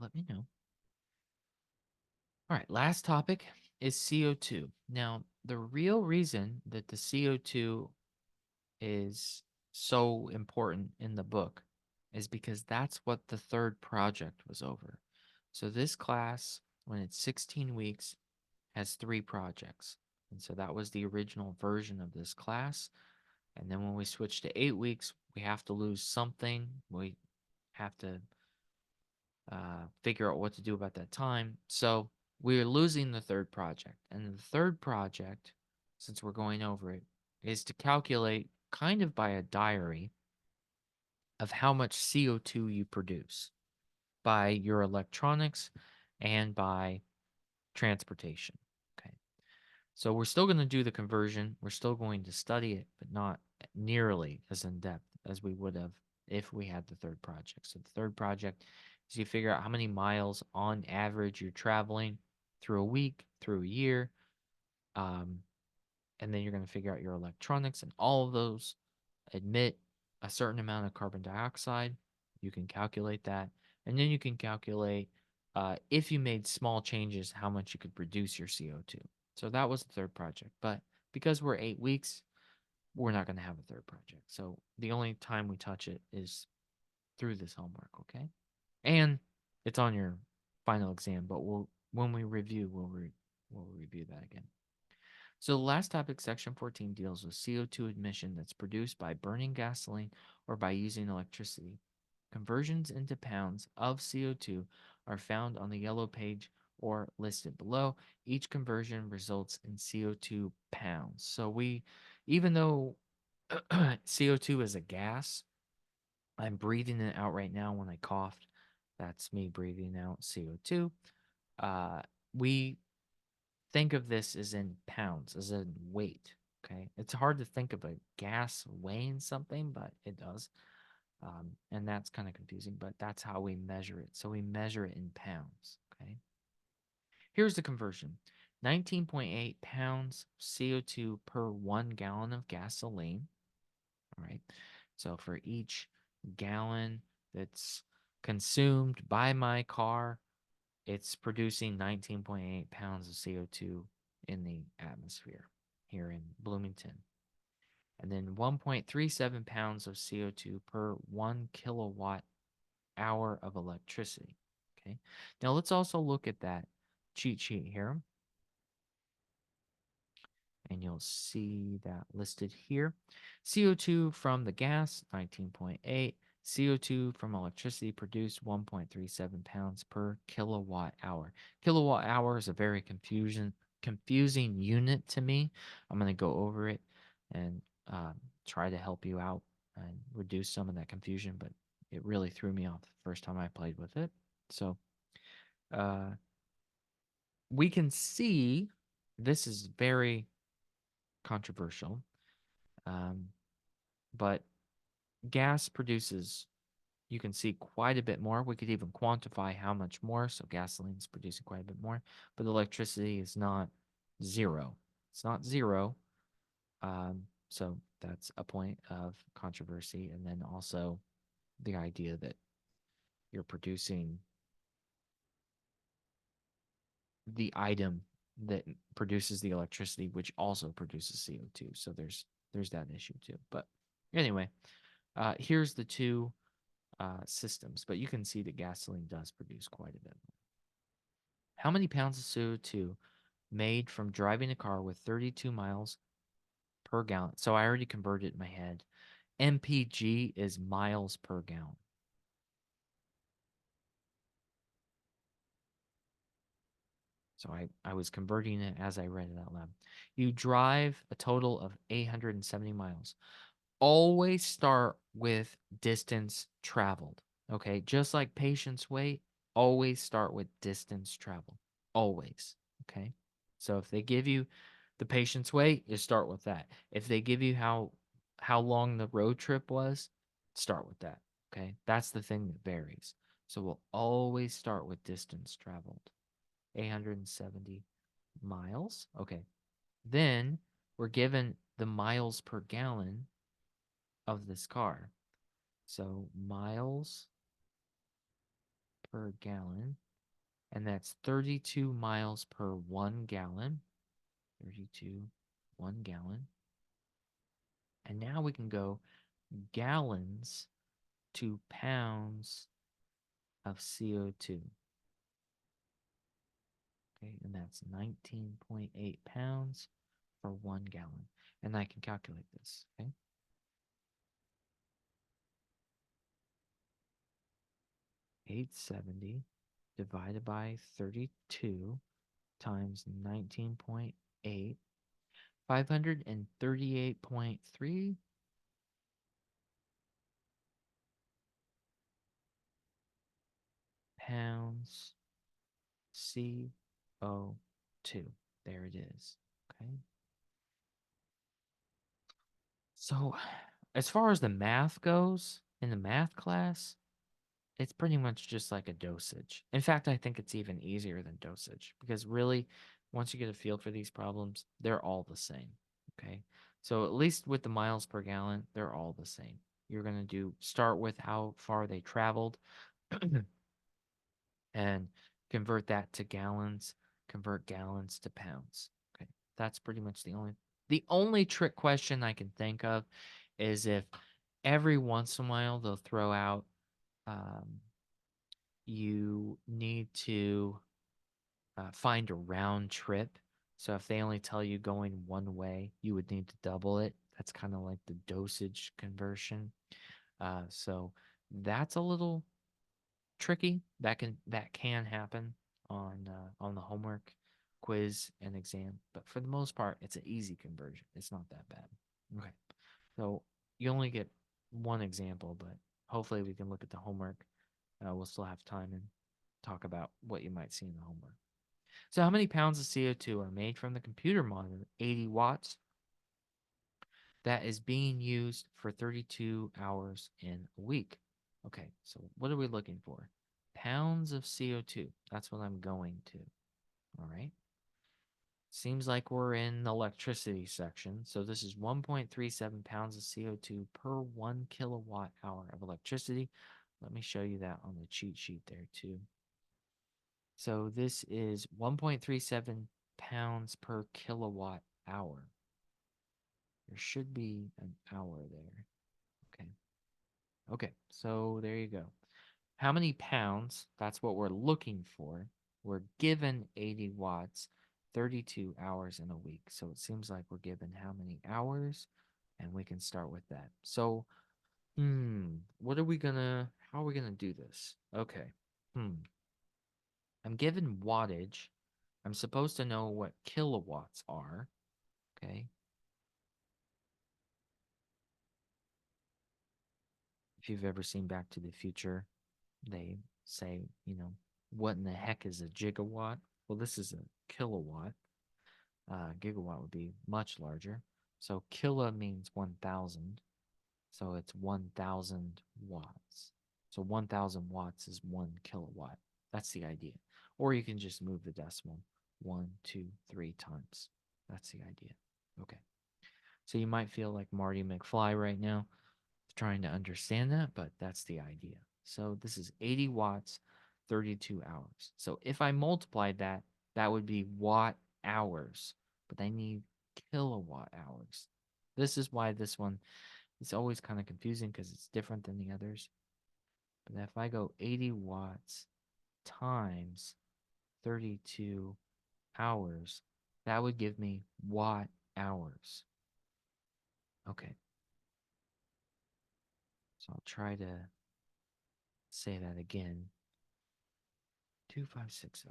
Let me know. All right, last topic is CO2. Now, the real reason that the CO2 is so important in the book is because that's what the third project was over. So this class, when it's 16 weeks, has 3 projects. And so that was the original version of this class. And then when we switch to 8 weeks, we have to lose something. We have to figure out what to do about that time. So we're losing the third project. And the third project, since we're going over it, is to calculate kind of by a diary of how much CO2 you produce by your electronics and by transportation. Okay. So we're still going to do the conversion. We're still going to study it, but not nearly as in depth as we would have if we had the third project. So the third project is you figure out how many miles on average you're traveling through a week, through a year, um, and then you're going to figure out your electronics, and all of those emit a certain amount of carbon dioxide. You can calculate that, and then you can calculate if you made small changes, how much you could reduce your CO2. So that was the third project. But because we're 8 weeks, we're not going to have a third project. So the only time we touch it is through this homework, okay? And it's on your final exam, but when we review, we'll review that again. So the last topic, section 14, deals with CO2 emission that's produced by burning gasoline or by using electricity. Conversions into pounds of CO2 are found on the yellow page or listed below. Each conversion results in CO2 pounds. So even though CO2 is a gas, I'm breathing it out right now when I coughed. That's me breathing out CO2. Uh, we think of this as in pounds, as in weight. Okay. It's hard to think of a gas weighing something, but it does. And that's kind of confusing, but that's how we measure it. So we measure it in pounds. Okay. Here's the conversion: 19.8 pounds CO2 per 1 gallon of gasoline. All right. So for each gallon that's consumed by my car, it's producing 19.8 pounds of CO2 in the atmosphere here in Bloomington. And then 1.37 pounds of CO2 per 1 kilowatt hour of electricity. Okay. Now let's also look at that cheat sheet here, and you'll see that listed here. CO2 from the gas, 19.8. CO2 from electricity produced 1.37 pounds per kilowatt hour. Kilowatt hour is a very confusing unit to me. I'm going to go over it and try to help you out and reduce some of that confusion, but it really threw me off the first time I played with it. So uh, we can see this is very controversial. Um, but gas produces, you can see, quite a bit more. We could even quantify how much more. So gasoline is producing quite a bit more, but electricity is not zero. It's not zero. So that's a point of controversy. And then also the idea that you're producing the item that produces the electricity, which also produces CO2. So there's that issue too. But anyway, here's the two systems, but you can see that gasoline does produce quite a bit. How many pounds of CO2 made from driving a car with 32 miles per gallon? So I already converted it in my head. MPG is miles per gallon. So I was converting it as I read it out loud. You drive a total of 870 miles. Always start with distance traveled. Okay. Just like patience weight, always start with distance traveled. Always. Okay. So if they give you the patience weight, you start with that. If they give you how long the road trip was, start with that. Okay. That's the thing that varies. So we'll always start with distance traveled. 870 miles. Okay. Then we're given the miles per gallon of this car. So miles per gallon, and that's 32 miles per 1 gallon. 32, 1 gallon. And now we can go gallons to pounds of CO2. Okay, and that's 19.8 pounds for 1 gallon. And I can calculate this. Okay. 870 divided by 32 times 19.8, 538.3 pounds CO2. There it is. Okay. So, as far as the math goes, in the math class, it's pretty much just like a dosage. In fact, I think it's even easier than dosage because really, once you get a feel for these problems, they're all the same. Okay. So, at least with the miles per gallon, they're all the same. You're going to start with how far they traveled and convert that to gallons, convert gallons to pounds. Okay. That's pretty much the only trick question I can think of is if every once in a while they'll throw out um, you need to find a round trip. So if they only tell you going one way, you would need to double it. That's kind of like the dosage conversion. So that's a little tricky. That can happen on the homework, quiz, and exam. But for the most part, it's an easy conversion. It's not that bad. Okay. So you only get one example, but hopefully we can look at the homework. We'll still have time and talk about what you might see in the homework. So how many pounds of CO2 are made from the computer monitor? 80 watts. That is being used for 32 hours in a week. Okay, so what are we looking for? Pounds of CO2. That's what I'm going to. All right. Seems like we're in the electricity section. So this is 1.37 pounds of CO2 per 1 kilowatt hour of electricity. Let me show you that on the cheat sheet there too. So this is 1.37 pounds per kilowatt hour. There should be an hour there. Okay. Okay, so there you go. How many pounds? That's what we're looking for. We're given 80 watts, 32 hours in a week. So it seems like we're given how many hours? And we can start with that. So, what are we gonna, how are we gonna do this? Okay. I'm given wattage. I'm supposed to know what kilowatts are. Okay. If you've ever seen Back to the Future, they say, what in the heck is a gigawatt? Well, this is a kilowatt. Gigawatt would be much larger. So kilo means 1,000. So it's 1,000 watts. So 1,000 watts is 1 kilowatt. That's the idea. Or you can just move the decimal 1, 2, 3 times. That's the idea. Okay. So you might feel like Marty McFly right now trying to understand that, but that's the idea. So this is 80 watts, 32 hours. So if I multiplied that, that would be watt hours, but I need kilowatt hours. This is why this one is always kind of confusing because it's different than the others. But if I go 80 watts times 32 hours, that would give me watt hours. Okay. So I'll try to say that again. 2560.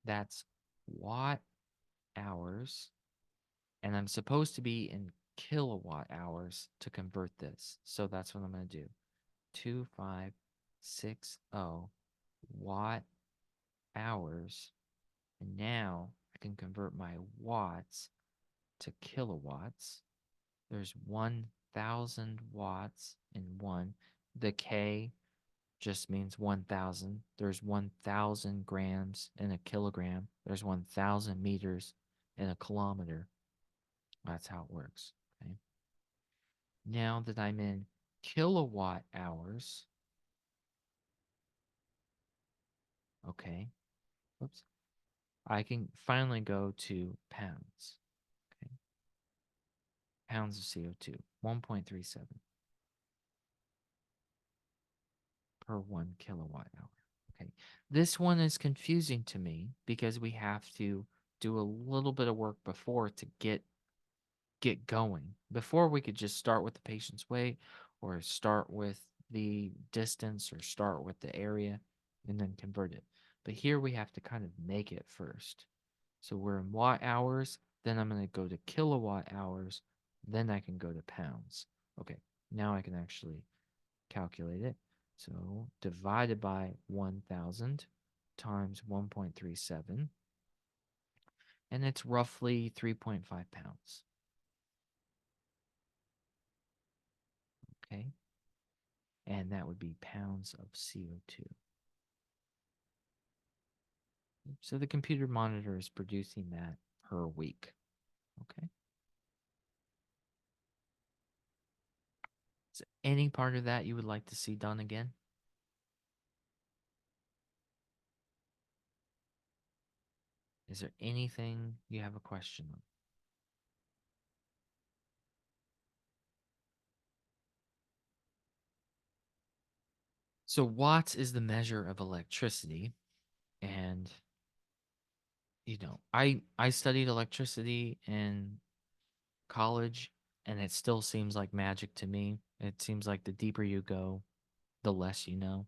That's watt hours. And I'm supposed to be in kilowatt hours to convert this. So that's what I'm going to do. 2560 watt hours. And now I can convert my watts to kilowatts. There's 1,000 watts in one. The K just means 1,000. There's 1,000 grams in a kilogram. There's 1,000 meters in a kilometer. That's how it works. Okay. Now that I'm in kilowatt hours, okay, whoops, I can finally go to pounds. Okay. Pounds of CO2, 1.37 per 1 kilowatt hour. Okay. This one is confusing to me because we have to do a little bit of work before to get going. Before we could just start with the patient's weight or start with the distance or start with the area and then convert it. But here we have to kind of make it first. So we're in watt hours, then I'm going to go to kilowatt hours, then I can go to pounds. Okay, now I can actually calculate it. So divided by 1,000 times 1.37, and it's roughly 3.5 pounds. Okay, and that would be pounds of CO2. So the computer monitor is producing that per week. Okay. Is there any part of that you would like to see done again? Is there anything you have a question on? So watts is the measure of electricity, and I studied electricity in college, and it still seems like magic to me. It seems like the deeper you go, the less you know.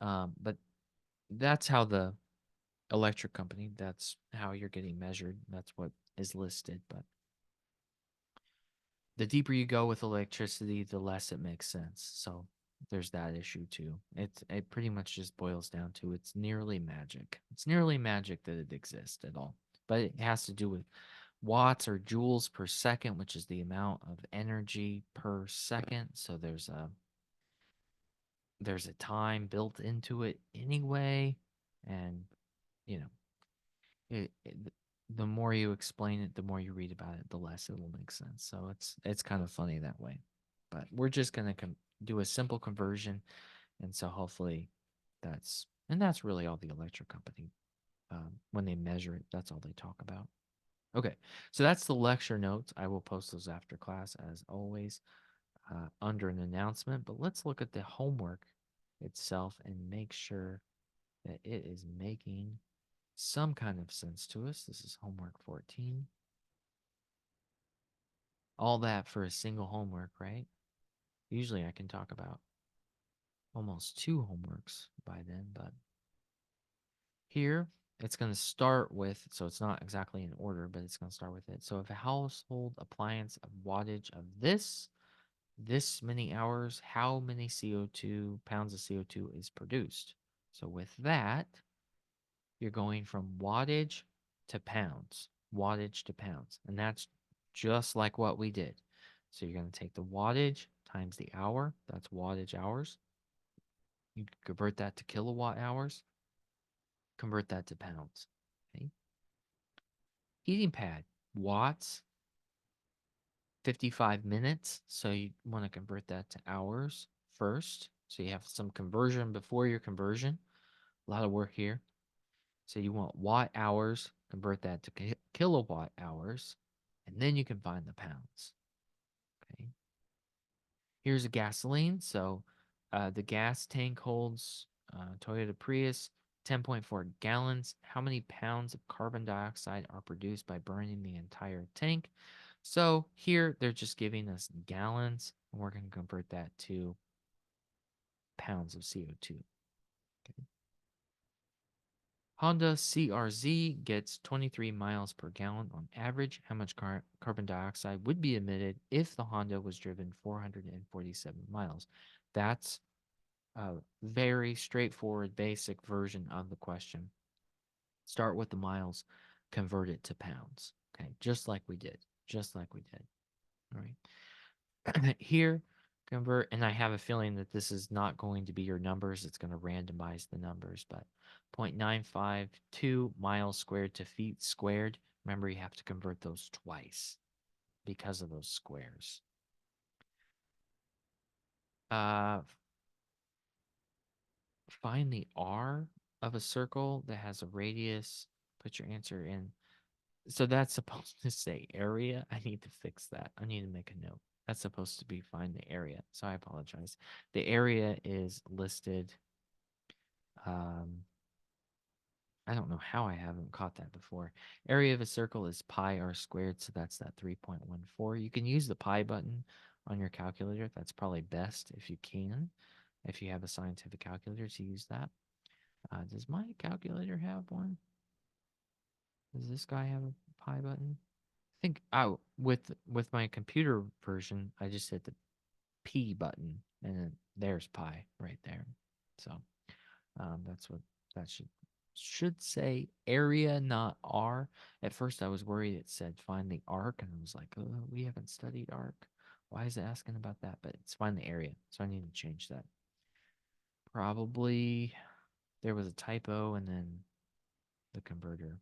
But that's how the electric company, that's how you're getting measured. That's what is listed. But the deeper you go with electricity, the less it makes sense. So there's that issue too. It pretty much just boils down to it's nearly magic. It's nearly magic that it exists at all. But it has to do with watts or joules per second, which is the amount of energy per second. So there's a time built into it anyway, and you know, the more you explain it, the more you read about it, the less it will make sense. So it's kind of funny that way. But we're just gonna do a simple conversion, and so hopefully that's really all the electric company when they measure it, that's all they talk about. Okay, so that's the lecture notes. I will post those after class as always under an announcement. But let's look at the homework itself and make sure that it is making some kind of sense to us. This is homework 14. All that for a single homework, right? Usually I can talk about almost two homeworks by then, but here it's going to start with, so it's not exactly in order, but it's going to start with it. So if a household appliance of wattage of this many hours, how many CO2 pounds of CO2 is produced? So with that, you're going from wattage to pounds, wattage to pounds. And that's just like what we did. So you're going to take the wattage times the hour. That's wattage hours. You convert that to kilowatt hours. Convert that to pounds. Okay. Heating pad, watts, 55 minutes. So you want to convert that to hours first. So you have some conversion before your conversion. A lot of work here. So you want watt hours, convert that to kilowatt hours, and then you can find the pounds. Okay. Here's a gasoline. So the gas tank holds Toyota Prius 10.4 gallons. How many pounds of carbon dioxide are produced by burning the entire tank? So here they're just giving us gallons, and we're going to convert that to pounds of CO2. Okay. Honda CRZ gets 23 miles per gallon on average. How much carbon dioxide would be emitted if the Honda was driven 447 miles? That's a very straightforward, basic version of the question. Start with the miles, convert it to pounds. Okay, just like we did. Just like we did. All right. Here, convert, and I have a feeling that this is not going to be your numbers. It's going to randomize the numbers, but 0.952 miles squared to feet squared. Remember, you have to convert those twice because of those squares. Uh, find the R of a circle that has a radius. Put your answer in. So that's supposed to say area. I need to fix that. I need to make a note. That's supposed to be find the area. So I apologize. The area is listed. Um, I don't know how I haven't caught that before. Area of a circle is pi r squared, so that's that 3.14. You can use the pi button on your calculator. That's probably best if you can. If you have a scientific calculator to use that. Does my calculator have one? Does this guy have a pi button? I think with my computer version, I just hit the P button and then there's pi right there. So that's what that should say area, not R. At first, I was worried it said find the arc, and I was like, oh, we haven't studied arc. Why is it asking about that? But it's find the area, so I need to change that. Probably there was a typo, and then the converter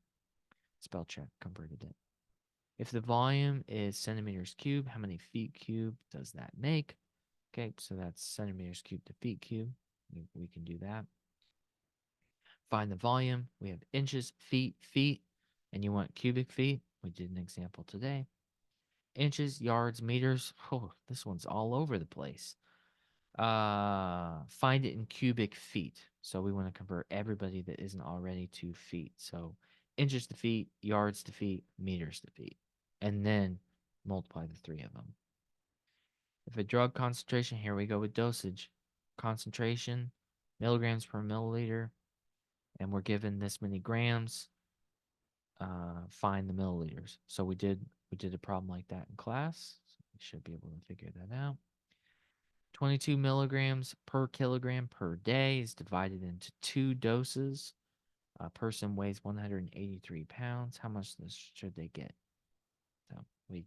spell check converted it. If the volume is centimeters cubed, how many feet cubed does that make? Okay, so that's centimeters cubed to feet cubed. We can do that. Find the volume. We have inches, feet, and you want cubic feet. We did an example today. Inches, yards, meters. Oh, this one's all over the place. Find it in cubic feet. So we want to convert everybody that isn't already to feet. So inches to feet, yards to feet, meters to feet. And then multiply the three of them. If a drug concentration, here we go with dosage. Concentration, milligrams per milliliter, and we're given this many grams, find the milliliters. So we did a problem like that in class. So we should be able to figure that out. 22 milligrams per kilogram per day is divided into 2 doses. A person weighs 183 pounds. How much should they get? So we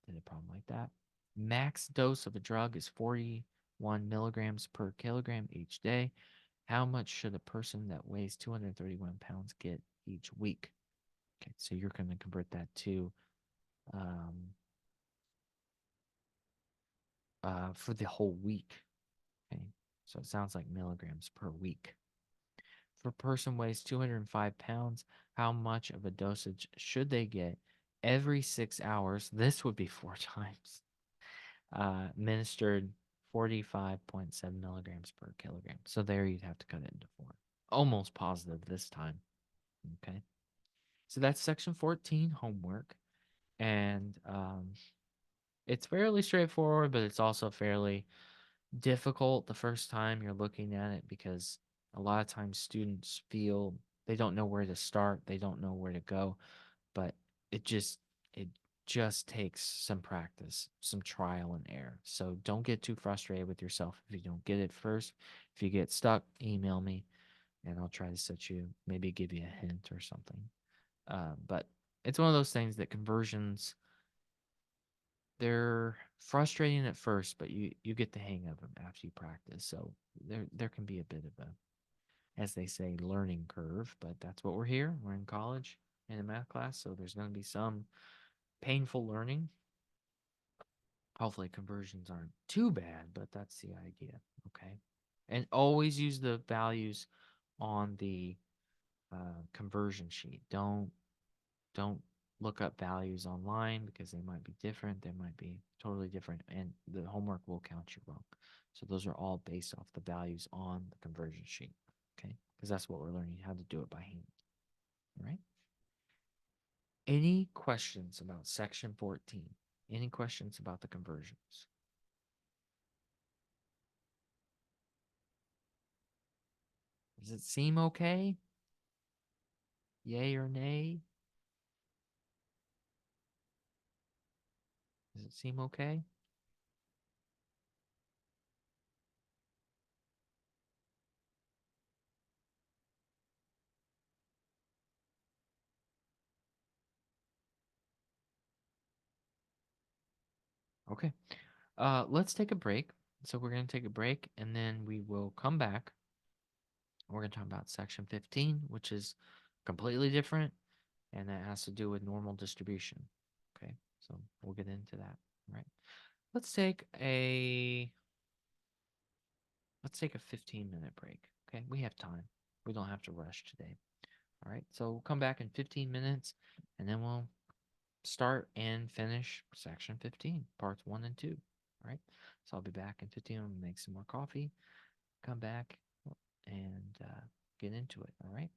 did a problem like that. Max dose of a drug is 41 milligrams per kilogram each day. How much should a person that weighs 231 pounds get each week? Okay, so you're going to convert that to um, for the whole week. Okay, so it sounds like milligrams per week. If a person weighs 205 pounds, how much of a dosage should they get every 6 hours? This would be 4 times. Administered 45.7 milligrams per kilogram. So there you'd have to cut it into 4. Almost positive this time. Okay. So that's section 14 homework. And it's fairly straightforward, but it's also fairly difficult the first time you're looking at it because a lot of times students feel they don't know where to start, they don't know where to go, but it just it just takes some practice, some trial and error. So don't get too frustrated with yourself if you don't get it first. If you get stuck, email me and I'll try to set you, maybe give you a hint or something. But it's one of those things that conversions, they're frustrating at first, but you get the hang of them after you practice. So there can be a bit of a, as they say, learning curve, but that's what we're here. We're in college in a math class, so there's going to be some painful learning. Hopefully conversions aren't too bad, but that's the idea. Okay. And always use the values on the conversion sheet. Don't look up values online because they might be different. They might be totally different, and the homework will count you wrong. So those are all based off the values on the conversion sheet. Okay, because that's what we're learning how to do it by hand. All right. Any questions about section 14? Any questions about the conversions? Does it seem okay? Yay or nay? Does it seem okay? Okay. Let's take a break. So we're going to take a break and then we will come back. We're going to talk about section 15, which is completely different and that has to do with normal distribution. Okay. So we'll get into that. All right. Let's take a let's take a 15-minute break. Okay? We have time. We don't have to rush today. All right. So we'll come back in 15 minutes and then we'll start and finish section 15, parts 1 and 2. All right. So I'll be back in 15. I'm going to make some more coffee, come back and get into it. All right.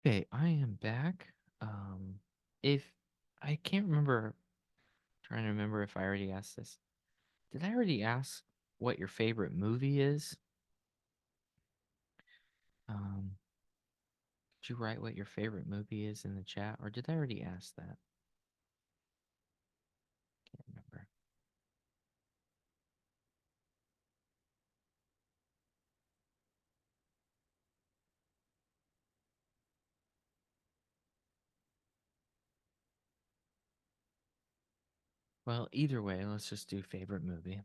Okay, I am back. If I can't remember, trying to remember if I already asked this. Did I already ask what your favorite movie is? Um, did you write what your favorite movie is in the chat, or did I already ask that? Can't remember. Well, either way, let's just do favorite movie.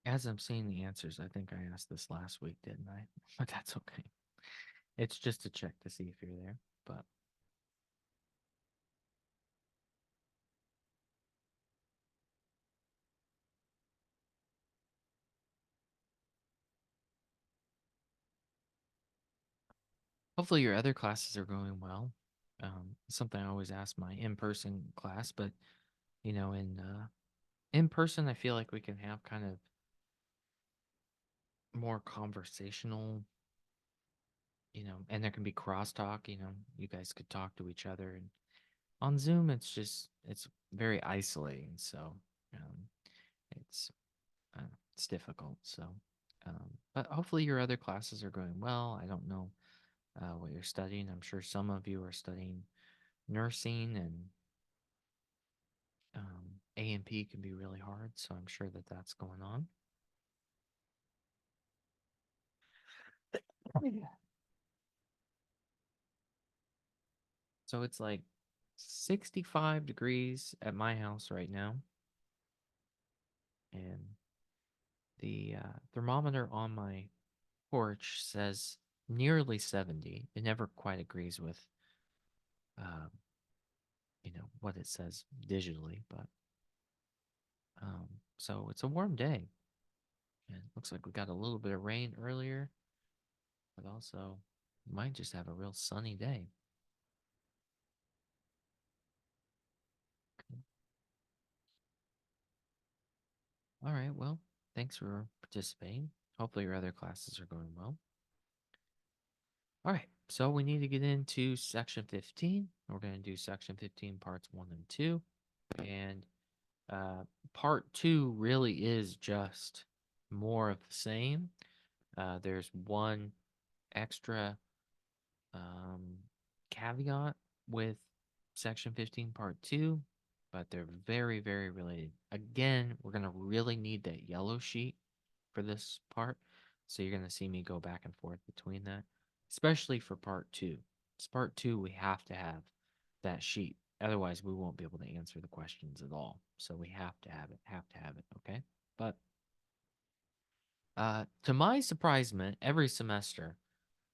As I'm seeing the answers, I think I asked this last week, didn't I? But that's okay. It's just to check to see if you're there. But hopefully your other classes are going well. Something I always ask my in-person class, but in person, I feel like we can have kind of more conversational, and there can be crosstalk. You guys could talk to each other, and on Zoom, it's very isolating. So um, it's it's difficult. So, but hopefully your other classes are going well. I don't know what you're studying. I'm sure some of you are studying nursing, and A&P can be really hard. So I'm sure that that's going on. Yeah. So it's like 65 degrees at my house right now, and the thermometer on my porch says nearly 70. It never quite agrees with, um, what it says digitally, but um, so it's a warm day, and it looks like we got a little bit of rain earlier, but also might just have a real sunny day. Okay. All right, well, thanks for participating. Hopefully your other classes are going well. All right, so we need to get into section 15. We're going to do section 15 parts 1 and 2. And uh, part 2 really is just more of the same. There's one extra um, caveat with section 15 part 2, but they're very, very related. Again, we're going to really need that yellow sheet for this part. So you're going to see me go back and forth between that, especially for part 2. It's part 2, we have to have that sheet. Otherwise, we won't be able to answer the questions at all. So we have to have it, okay? But to my surprisement, every semester,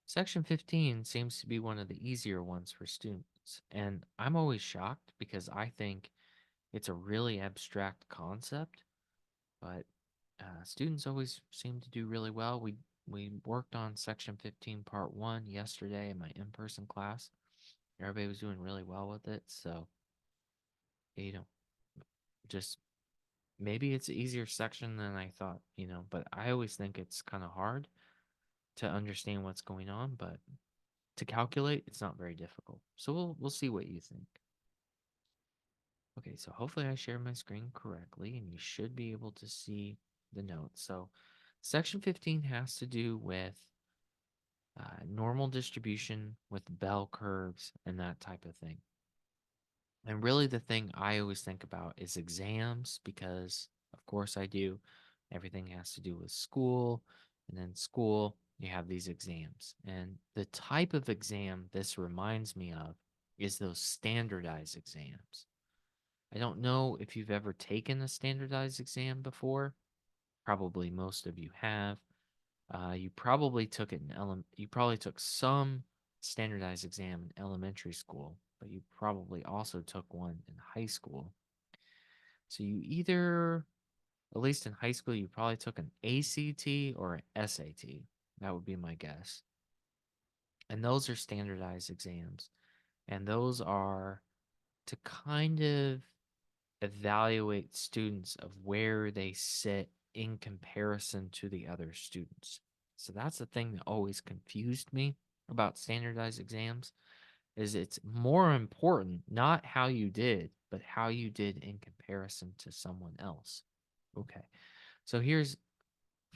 Section 15 seems to be one of the easier ones for students. And I'm always shocked because I think it's a really abstract concept, but students always seem to do really well. We worked on Section 15 Part 1 yesterday in my in-person class. Everybody was doing really well with it. So, you know, just maybe it's an easier section than I thought, but I always think it's kind of hard to understand what's going on, but to calculate, it's not very difficult. So we'll see what you think. Okay, so hopefully I share my screen correctly and you should be able to see the notes. So section 15 has to do with normal distribution with bell curves and that type of thing. And really the thing I always think about is exams because of course I do. Everything has to do with school, and then school you have these exams. And the type of exam this reminds me of is those standardized exams. I don't know if you've ever taken a standardized exam before. Probably most of you have. You probably took it in you probably took some standardized exam in elementary school, but you probably also took one in high school. So you either, at least in high school, you probably took an ACT or an SAT. That would be my guess. And those are standardized exams. And those are to kind of evaluate students of where they sit in comparison to the other students. So that's the thing that always confused me about standardized exams is it's more important not how you did, but how you did in comparison to someone else. Okay. So here's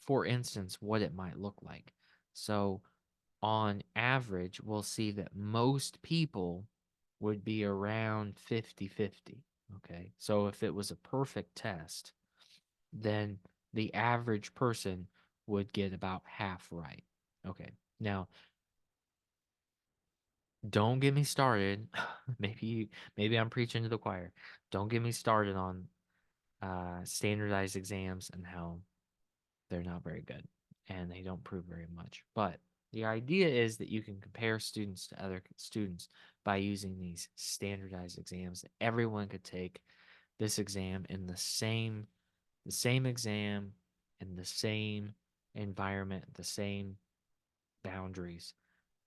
for instance what it might look like. So on average, we'll see that most people would be around 50-50. Okay. So if it was a perfect test, then the average person would get about half right. Okay. Now, don't get me started. Maybe I'm preaching to the choir. Don't get me started on standardized exams and how they're not very good and they don't prove very much. But the idea is that you can compare students to other students by using these standardized exams that everyone could take this exam in the same exam in the same environment, the same boundaries,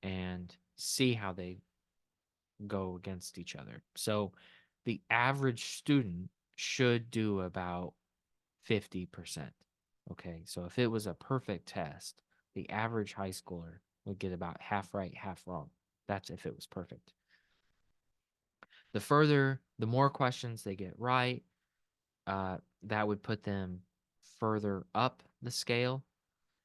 and see how they go against each other. So the average student should do about 50%. Okay, so if it was a perfect test, the average high schooler would get about half right, half wrong. That's if it was perfect. The more questions they get right, that would put them further up the scale.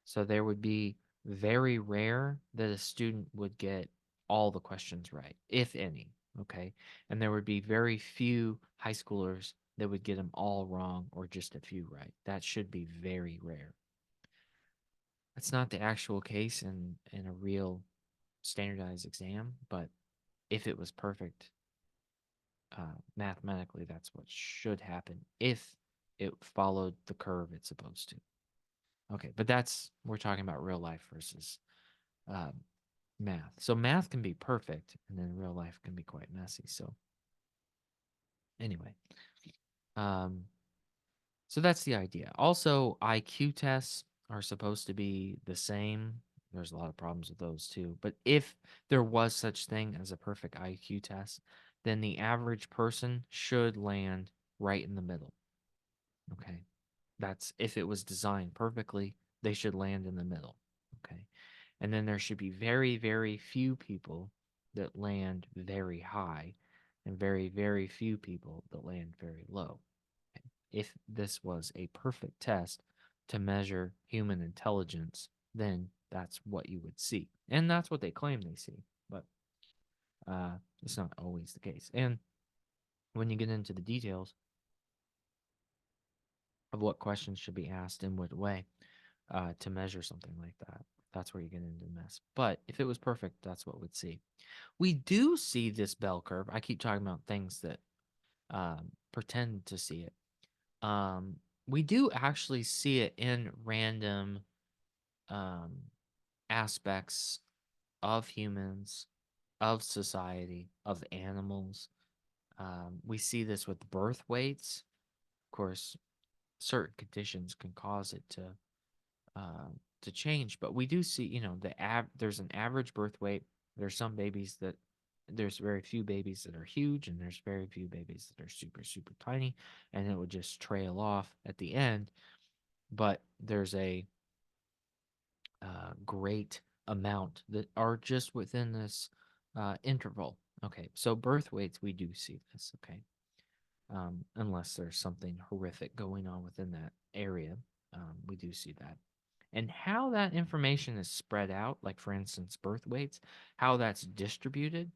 So there would be very rare that a student would get all the questions right, if any. Okay. And there would be very few high schoolers that would get them all wrong or just a few right. That should be very rare. That's not the actual case in a real standardized exam, but if it was perfect, mathematically, that's what should happen if it followed the curve it's supposed to. Okay, but we're talking about real life versus um, math. So math can be perfect, and then real life can be quite messy. So anyway, um, so that's the idea. Also, IQ tests are supposed to be the same. There's a lot of problems with those too. But if there was such thing as a perfect IQ test, then the average person should land right in the middle. Okay. That's if it was designed perfectly, they should land in the middle. Okay. And then there should be very, very few people that land very high and very, very few people that land very low. Okay. If this was a perfect test to measure human intelligence, then that's what you would see. And that's what they claim they see. But it's not always the case. And when you get into the details of what questions should be asked in what way, to measure something like that. That's where you get into the mess. But if it was perfect, that's what we'd see. We do see this bell curve. I keep talking about things that pretend to see it. Um, we do actually see it in random um, aspects of humans, of society, of animals. We see this with birth weights. Of course, certain conditions can cause it uh, to change. But we do see, there's an average birth weight. There's some babies that there's very few babies that are huge, and there's very few babies that are super super tiny, and it would just trail off at the end. But there's a great amount that are just within this interval. Okay, so birth weights we do see this. Okay, unless there's something horrific going on within that area, we do see that. And how that information is spread out, like for instance, birth weights, how that's distributed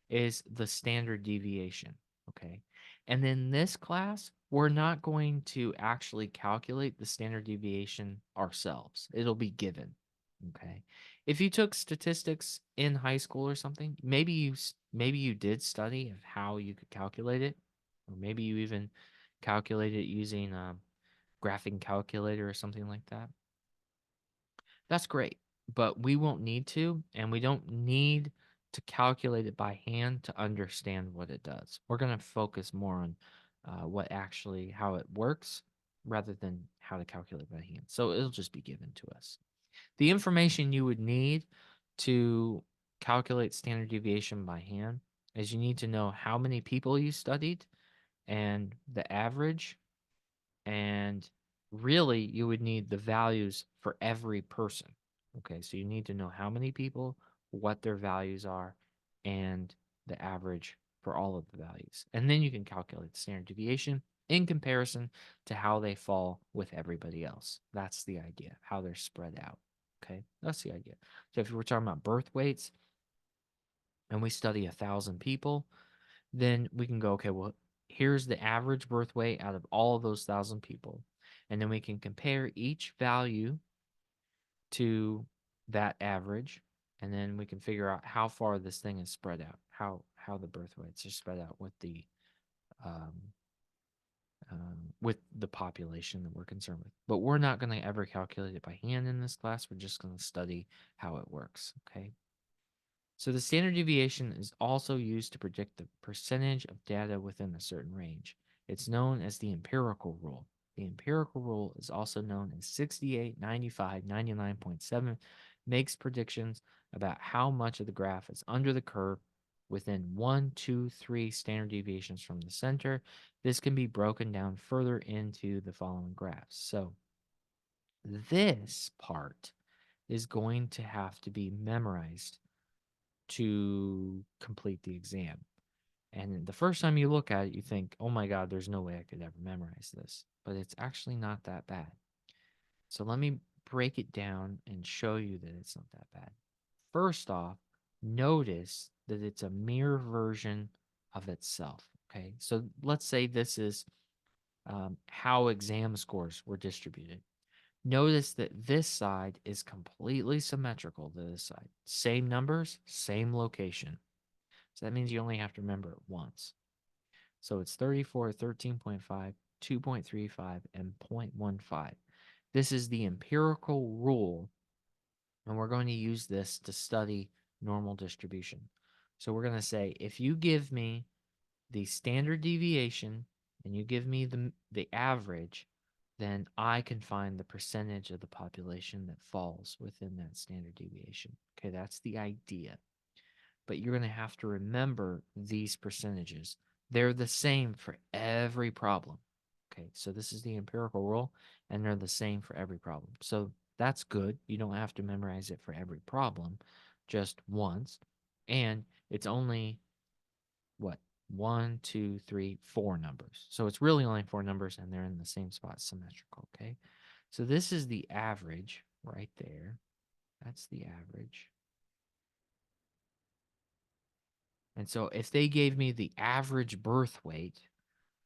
is the standard deviation. Okay. And in this class, we're not going to actually calculate the standard deviation ourselves, it'll be given. Okay. If you took statistics in high school or something, maybe you did study of how you could calculate it, or maybe you even calculate it using a graphing calculator or something like that. That's great, but we won't need to, and we don't need to calculate it by hand to understand what it does. We're going to focus more on how it works rather than how to calculate by hand. So it'll just be given to us. The information you would need to calculate standard deviation by hand is you need to know how many people you studied and the average, and really you would need the values for every person. Okay, so you need to know how many people, what their values are, and the average for all of the values. And then you can calculate the standard deviation in comparison to how they fall with everybody else. That's the idea, how they're spread out. Okay, that's the idea. So if we're talking about birth weights and we study 1,000 people, then we can go, okay, well, here's the average birth weight out of all of those 1,000 people. And then we can compare each value to that average. And then we can figure out how far this thing is spread out, how the birth weights are spread out um, with the population that we're concerned with. But we're not going to ever calculate it by hand in this class. We're just going to study how it works. Okay. So the standard deviation is also used to predict the percentage of data within a certain range. It's known as the empirical rule. The empirical rule is also known as 68, 95, 99.7, makes predictions about how much of the graph is under the curve within 1, 2, 3 standard deviations from the center. This can be broken down further into the following graphs. So this part is going to have to be memorized to complete the exam. And the first time you look at it, you think, oh my God, there's no way I could ever memorize this. But it's actually not that bad. So let me break it down and show you that it's not that bad. First off, notice that it's a mirror version of itself. Okay, so let's say this is how exam scores were distributed. Notice that this side is completely symmetrical to this side. Same numbers, same location. So that means you only have to remember it once. So it's 34, 13.5, 2.35, and 0.15. This is the empirical rule, and we're going to use this to study normal distribution. So we're going to say if you give me the standard deviation and you give me the average, then I can find the percentage of the population that falls within that standard deviation. Okay, that's the idea. But you're going to have to remember these percentages. They're the same for every problem. Okay, so this is the empirical rule, and they're the same for every problem. So that's good. You don't have to memorize it for every problem, just once. And it's only what? One, two, three, four numbers. So it's really only four numbers, and they're in the same spot, symmetrical. Okay, so this is the average right there. That's the average. And so if they gave me the average birth weight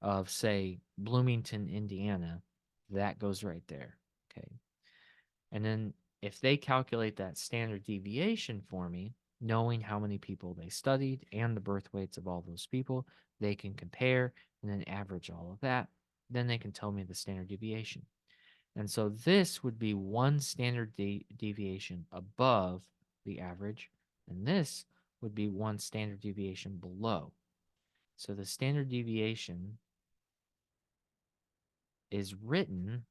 of, say, Bloomington, Indiana, that goes right there. Okay. And then if they calculate that standard deviation for me, knowing how many people they studied and the birth weights of all those people, they can compare and then average all of that. Then they can tell me the standard deviation. And so this would be one standard deviation above the average, and this would be one standard deviation below. So the standard deviation is written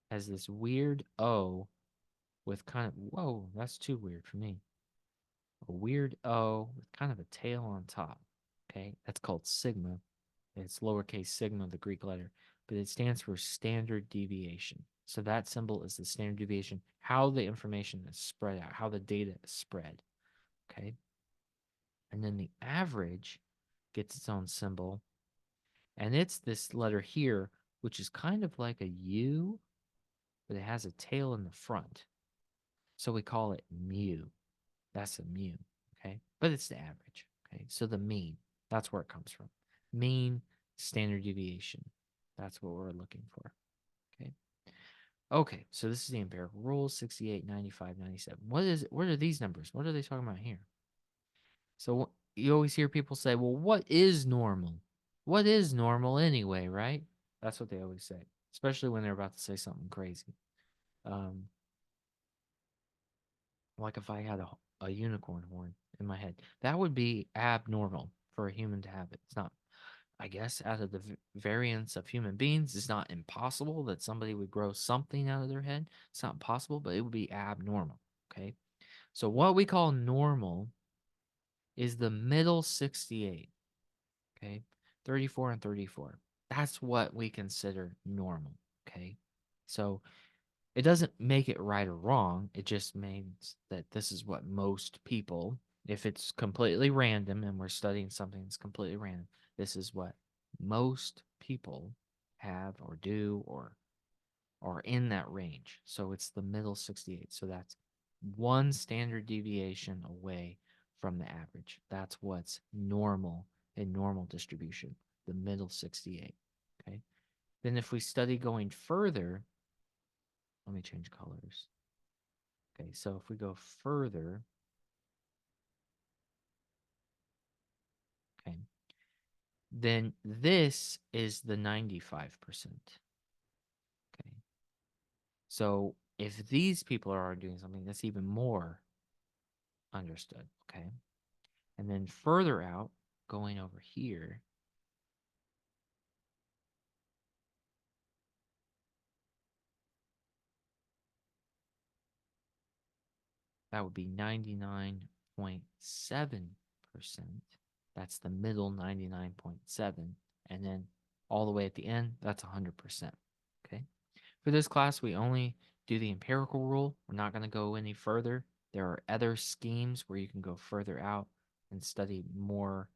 as this weird O with kind of, whoa, that's too weird for me. A weird O with kind of a tail on top. Okay, that's called sigma. It's lowercase sigma, the Greek letter, but it stands for standard deviation. So that symbol is the standard deviation, how the information is spread out, how the data is spread. Okay, and then the average gets its own symbol, and it's this letter here, which is kind of like a U, but it has a tail in the front. So we call it mu. That's a mu. Okay. But it's the average. Okay. So the mean, that's where it comes from. Mean standard deviation. That's what we're looking for. Okay. Okay. So this is the empirical rules 68, 95, 97. What is it? What are these numbers? What are they talking about here? So you always hear people say, well, what is normal? What is normal anyway, right? That's what they always say, especially when they're about to say something crazy. Um, like if I had a unicorn horn in my head, that would be abnormal for a human to have it. It's not, I guess, out of the variance of human beings, it's not impossible that somebody would grow something out of their head. It's not possible, but it would be abnormal. Okay. So what we call normal is the middle 68. Okay. 34 and 34. That's what we consider normal. Okay. So it doesn't make it right or wrong. It just means that this is what most people, if it's completely random and we're studying something that's completely random, this is what most people have or do or are in that range. So it's the middle 68. So that's one standard deviation away from the average. That's what's normal in normal distribution, the middle 68. Okay. Then if we study going further, let me change colors. Okay, so if we go further, okay, then this is the 95%. Okay. So if these people are doing something, that's even more understood. Okay. And then further out, going over here, that would be 99.7%. That's the middle 99.7. And then all the way at the end, that's 100%. Okay. For this class, we only do the empirical rule. We're not going to go any further. There are other schemes where you can go further out and study more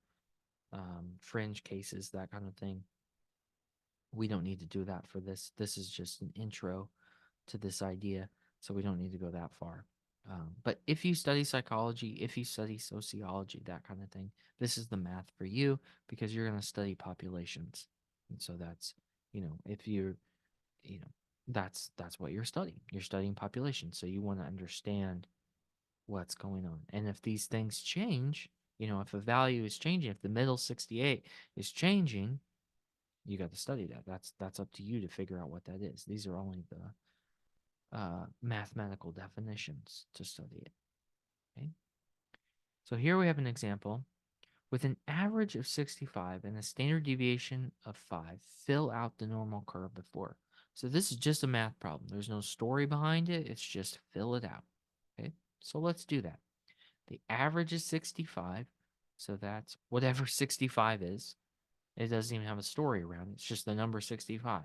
fringe cases, that kind of thing. We don't need to do that for this. This is just an intro to this idea, so we don't need to go that far. But if you study psychology, if you study sociology, that kind of thing, this is the math for you because you're going to study populations. And so that's, if you're, you know, that's what you're studying. You're studying population. So you want to understand what's going on. And if these things change, if a value is changing, if the middle 68 is changing, you got to study that. That's up to you to figure out what that is. These are only the mathematical definitions to study it. Okay. So here we have an example. With an average of 65 and a standard deviation of 5, fill out the normal curve before. So this is just a math problem. There's no story behind it. It's just fill it out. Okay. So let's do that. The average is 65. So that's whatever 65 is. It doesn't even have a story around it. It's just the number 65.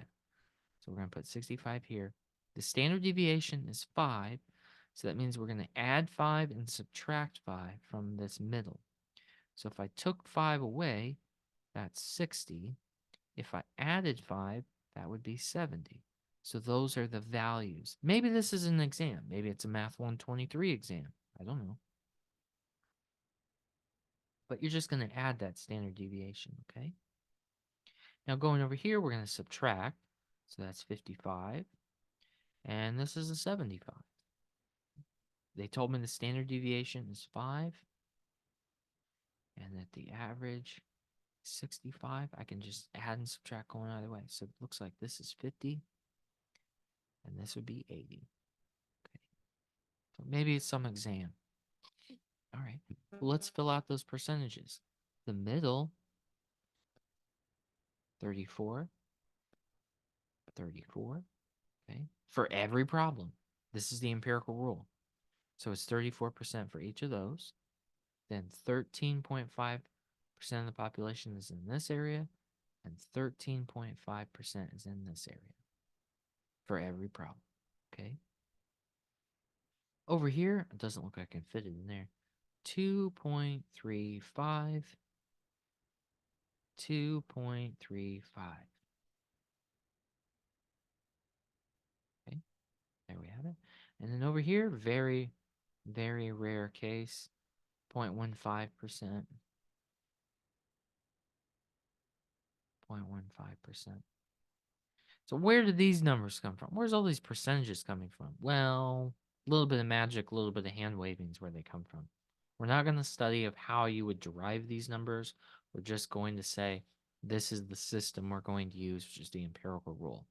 So we're going to put 65 here. The standard deviation is 5. So that means we're going to add 5 and subtract 5 from this middle. So if I took 5 away, that's 60. If I added 5, that would be 70. So those are the values. Maybe this is an exam. Maybe it's a Math 123 exam. I don't know. But you're just going to add that standard deviation, okay? Now going over here, we're going to subtract. So that's 55. And this is a 75. They told me the standard deviation is 5 and that the average is 65. I can just add and subtract going either way. So it looks like this is 50 and this would be 80. Okay. So maybe it's some exam. All right. Well, let's fill out those percentages. The middle, 34, 34. Okay. For every problem. This is the empirical rule. So it's 34% for each of those. Then 13.5% of the population is in this area, and 13.5% is in this area for every problem. Okay. Over here, it doesn't look like I can fit it in there. 2.35, 2.35. Okay, there we have it. And then over here, very, very rare case, 0.15%, 0.15%. So where do these numbers come from? Where's all these percentages coming from? Well, a little bit of magic, a little bit of hand waving is where they come from. We're not going to study of how you would derive these numbers. We're just going to say this is the system we're going to use, which is the empirical rule.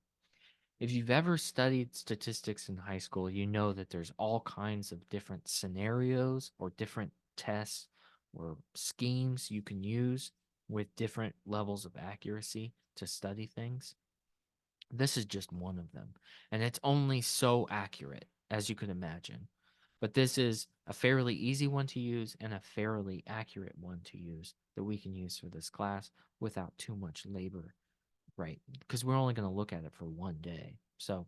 If you've ever studied statistics in high school, you know that there's all kinds of different scenarios or different tests or schemes you can use with different levels of accuracy to study things. This is just one of them, and it's only so accurate as you can imagine. But this is a fairly easy one to use and a fairly accurate one to use that we can use for this class without too much labor, right? Because we're only going to look at it for one day. So,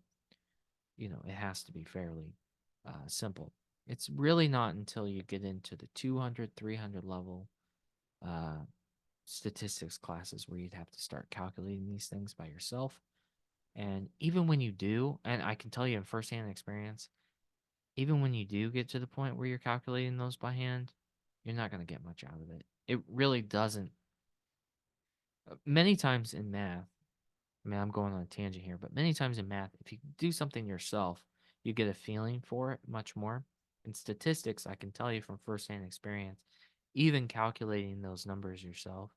it has to be fairly simple. It's really not until you get into the 200, 300 level uh, statistics classes where you'd have to start calculating these things by yourself. And even when you do, and I can tell you in firsthand experience, even when you do get to the point where you're calculating those by hand, you're not going to get much out of it. It really doesn't. Many times in math, I mean, I'm going on a tangent here, but many times in math, if you do something yourself, you get a feeling for it much more. In statistics, I can tell you from firsthand experience, even calculating those numbers yourself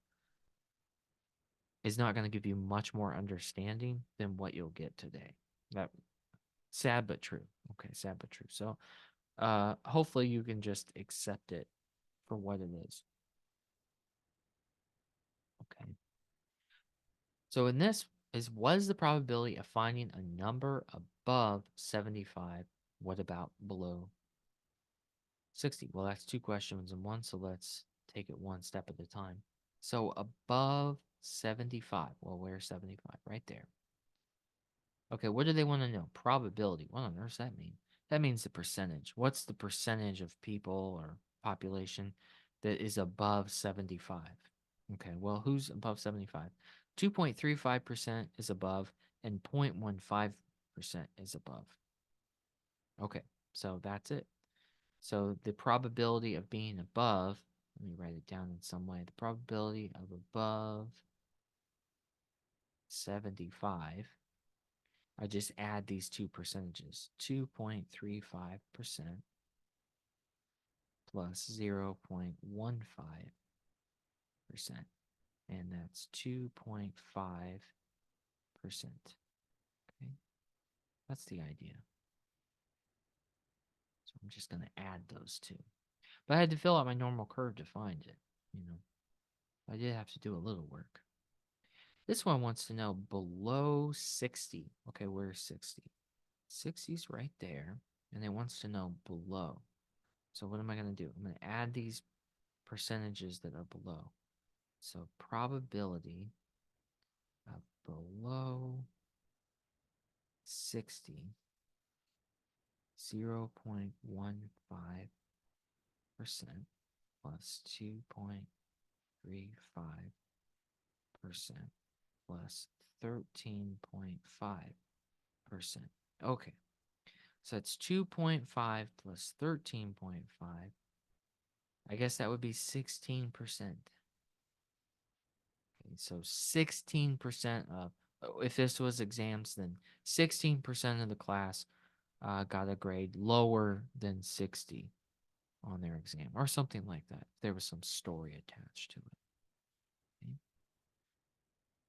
is not going to give you much more understanding than what you'll get today. That sad but true. Okay, sad but true. So, hopefully you can just accept it for what it is. Okay. So in this is what is the probability of finding a number above 75? What about below 60? Well, that's two questions in one, so let's take it one step at a time. So above 75. Well, where's 75? Right there. Okay, what do they want to know? Probability. What on earth does that mean? That means the percentage. What's the percentage of people or population that is above 75? Okay, well, who's above 75? 2.35% is above, and 0.15% is above. Okay, so that's it. So the probability of being above, let me write it down in some way. The probability of above 75, I just add these two percentages. 2.35% plus 0.15%. And that's 2.5%. Okay, that's the idea. So I'm just going to add those two. But I had to fill out my normal curve to find it, you know. I did have to do a little work. This one wants to know below 60. Okay, where's 60? 60's right there. And it wants to know below. So what am I going to do? I'm going to add these percentages that are below. So probability of below 60, 0.15% plus 2.35% plus 13.5%. Okay, so that's 2.5 plus 13.5. I guess that would be 16%. Okay, so 16% of, if this was exams, then 16% of the class got a grade lower than 60 on their exam, or something like that. There was some story attached to it. Okay.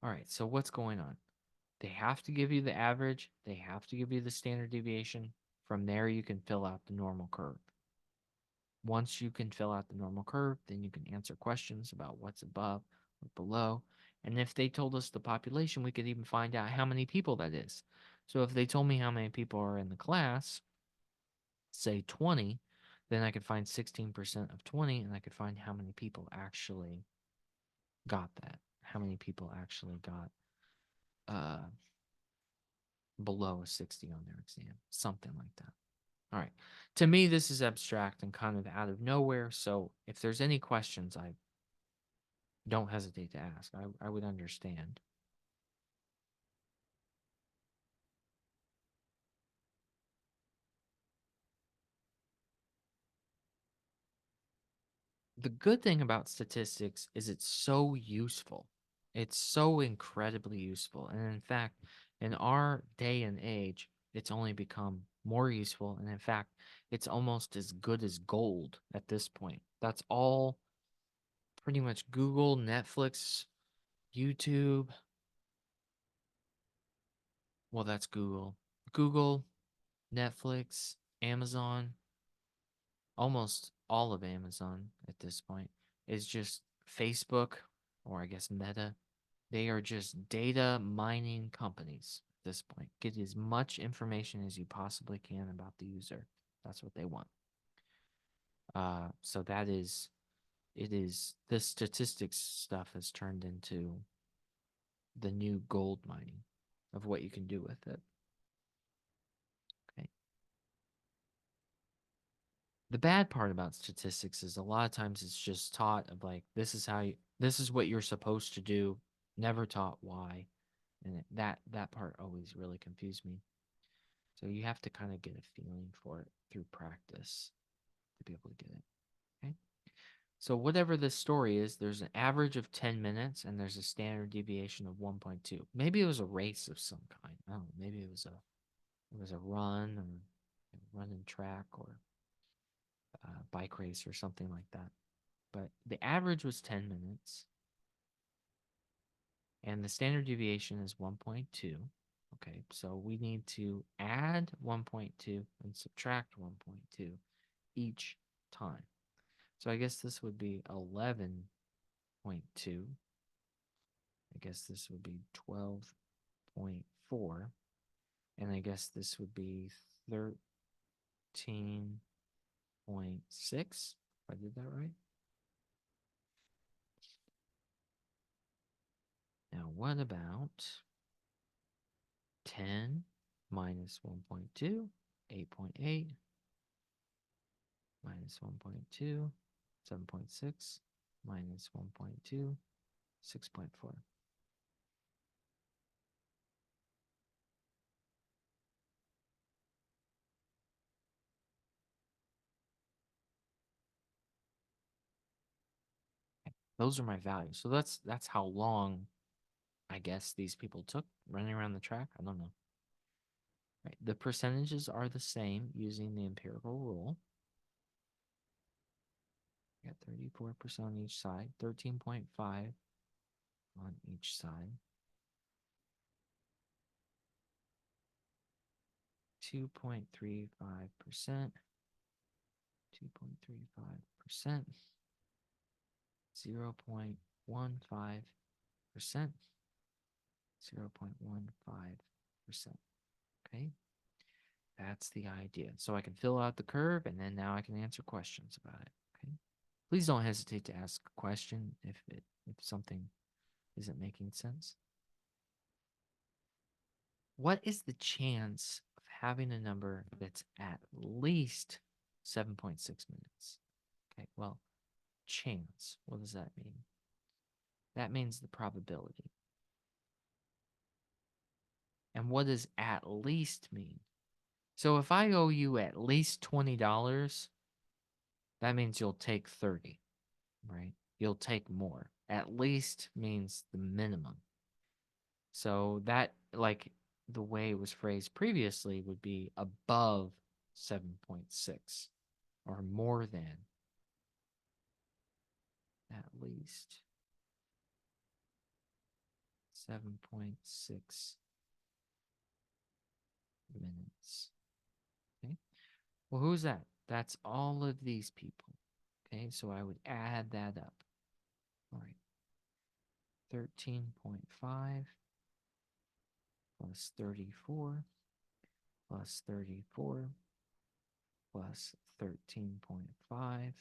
All right, so what's going on? They have to give you the average, they have to give you the standard deviation. From there, you can fill out the normal curve. Once you can fill out the normal curve, then you can answer questions about what's above or below. And if they told us the population, we could even find out how many people that is. So if they told me how many people are in the class, say 20, then I could find 16% of 20, and I could find how many people actually got that. How many people actually got uh, below a 60 on their exam. Something like that. All right. To me, this is abstract and kind of out of nowhere. So if there's any questions, I don't hesitate to ask. I would understand. The good thing about statistics is it's so useful. It's so incredibly useful. And in fact, in our day and age, it's only become more useful. And in fact, it's almost as good as gold at this point. That's all pretty much Google, Netflix, YouTube. Well, that's Google. Google, Netflix, Amazon, almost all of Amazon at this point is just Facebook, or I guess Meta. They are just data mining companies at this point. Get as much information as you possibly can about the user. That's what they want. So that is it is this statistics stuff has turned into the new gold mining of what you can do with it. Okay. The bad part about statistics is a lot of times it's just taught of like this is what you're supposed to do, never taught why. And that part always really confused me. So you have to kind of get a feeling for it through practice to be able to get it. Okay. So whatever this story is, there's an average of 10 minutes and there's a standard deviation of 1.2. Maybe it was a race of some kind. I don't know. Maybe it was a run or a run and track or a bike race or something like that. But the average was 10 minutes and the standard deviation is 1.2. Okay, so we need to add 1.2 and subtract 1.2 each time. So I guess this would be 11.2. I guess this would be 12.4. And I guess this would be 13.6. If I did that right. Now, what about 10 minus 1.2? 8.8 minus 1.2, 7.6 minus 1.2, 6.4. Those are my values. So that's how long I guess these people took running around the track. I don't know. Right. The percentages are the same using the empirical rule. We got 34% on each side, 13.5 on each side, 2.35%, 2.35%, 0.15%, 0.15%. Okay, that's the idea. So I can fill out the curve and then now I can answer questions about it. Okay, please don't hesitate to ask a question if something isn't making sense. What is the chance of having a number that's at least 7.6 minutes? Okay, well, chance, what does that mean? That means the probability. And what does at least mean? So if I owe you at least $20, that means you'll take 30, right? You'll take more. At least means the minimum. So that, like the way it was phrased previously, would be above 7.6 or more than at least 7.6 minutes. Okay. Well, who's that? That's all of these people. Okay. So I would add that up. All right. 13.5 plus 34 plus 34 plus 13.5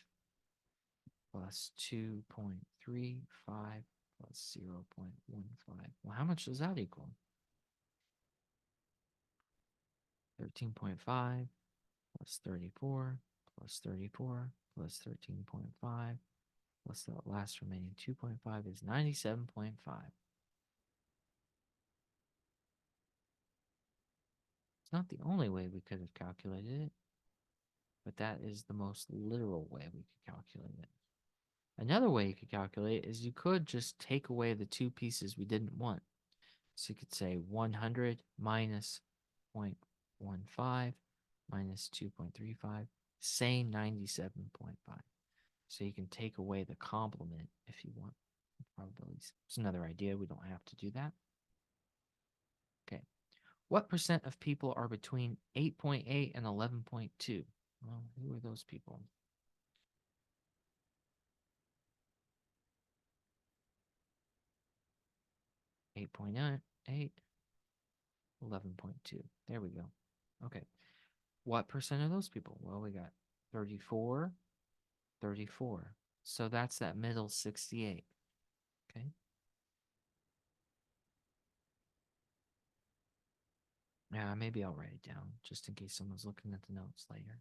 plus 2.35 plus 0.15. Well, how much does that equal? 13.5 plus 34 plus 34 plus 13.5 plus the last remaining 2.5 is 97.5. It's not the only way we could have calculated it, but that is the most literal way we could calculate it. Another way you could calculate is you could just take away the two pieces we didn't want. So you could say 100 minus 0.15 minus 2.35, same 97.5. So you can take away the complement if you want probabilities. It's another idea. We don't have to do that. Okay. What percent of people are between 8.8 and 11.2? Well, who are those people? 8.8, 11.2. There we go. Okay. What percent of those people? Well, we got 34, 34. So that's that middle 68. Okay. Yeah, maybe I'll write it down just in case someone's looking at the notes later.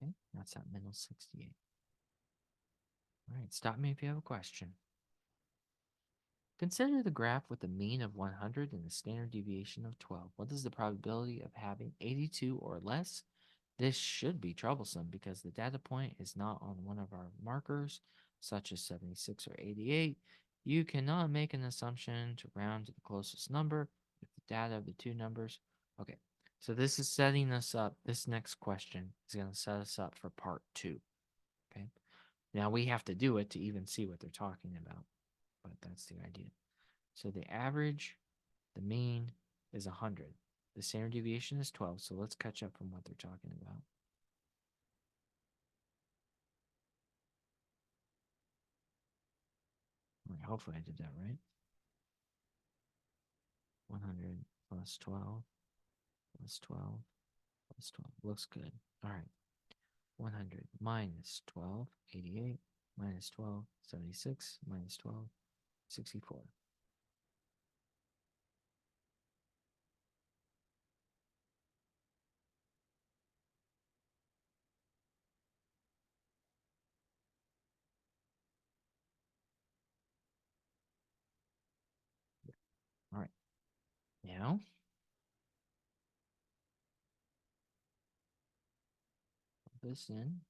Okay, that's that middle 68. All right, stop me if you have a question. Consider the graph with a mean of 100 and a standard deviation of 12. What is the probability of having 82 or less? This should be troublesome because the data point is not on one of our markers, such as 76 or 88. You cannot make an assumption to round to the closest number if the data of the two numbers. Okay, so this is setting us up. This next question is going to set us up for part 2. Okay, now we have to do it to even see what they're talking about, but that's the idea. So the average, the mean is 100. The standard deviation is 12, so let's catch up from what they're talking about. All right, hopefully I did that right. 100 plus 12 plus 12 plus 12. Looks good. All right. 100 minus 12, 88, minus 12, 76, minus 12, 64. All right. Now, put this in.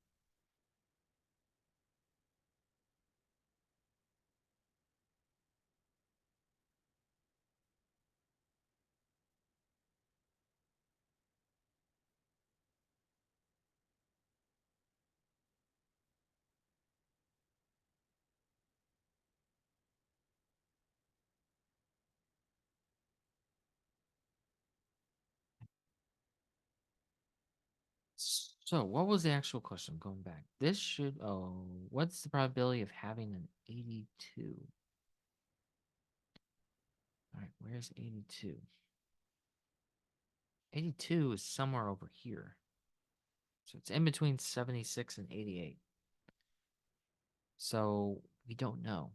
So, what was the actual question? Going back. This should, what's the probability of having an 82? All right, where's 82? 82 is somewhere over here. So it's in between 76 and 88. So we don't know.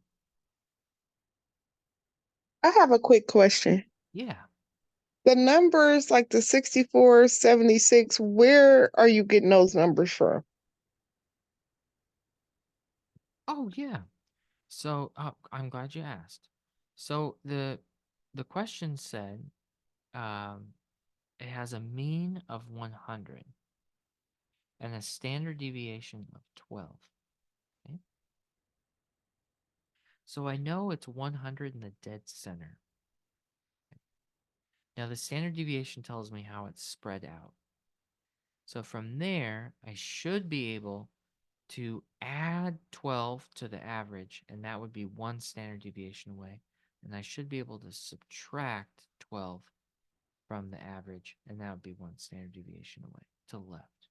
I have a quick question. Yeah. The numbers like the 64, 76, where are you getting those numbers from? Oh, yeah. So I'm glad you asked. So the question said um, it has a mean of 100 and a standard deviation of 12. Okay? So I know it's 100 in the dead center. Now the standard deviation tells me how it's spread out. So from there, I should be able to add 12 to the average, and that would be one standard deviation away. And I should be able to subtract 12 from the average, and that would be one standard deviation away to the left.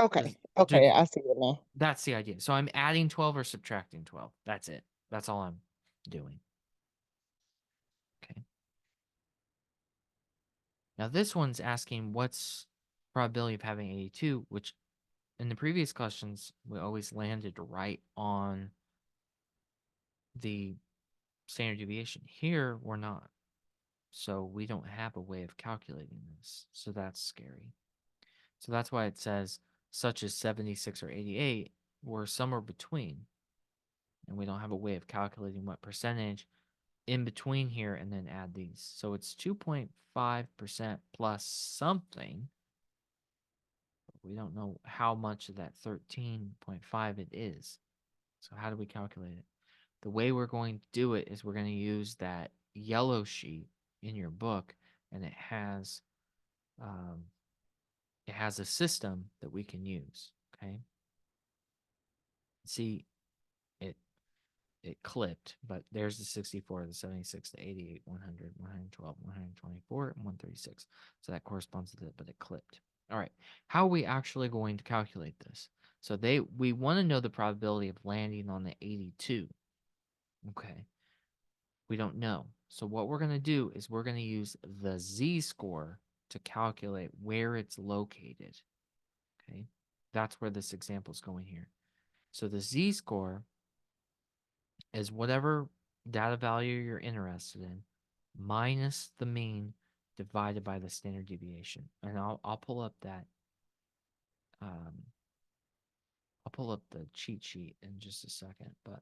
Okay, Does, okay, do, I see it now. that's the idea. So I'm adding 12 or subtracting 12. That's it. That's all I'm doing. Okay. Now this one's asking what's probability of having 82, which in the previous questions, we always landed right on the standard deviation. Here, we're not. So we don't have a way of calculating this. So that's scary. So that's why it says such as 76 or 88, we're somewhere between. And we don't have a way of calculating what percentage in between here and then add these. So it's 2.5% plus something. We don't know how much of that 13.5 it is. So how do we calculate it? The way we're going to do it is we're going to use that yellow sheet in your book, and um, it has a system that we can use. Okay. See, it it clipped, but there's the 64, the 76, the 88, 100, 112, 124, and 136. So that corresponds to it, but it clipped. All right. How are we actually going to calculate this? So we want to know the probability of landing on the 82. Okay. We don't know. So what we're going to do is we're going to use the z-score to calculate where it's located. Okay, that's where this example is going here. So the z-score is whatever data value you're interested in minus the mean divided by the standard deviation. And I'll pull up that um, I'll pull up the cheat sheet in just a second, but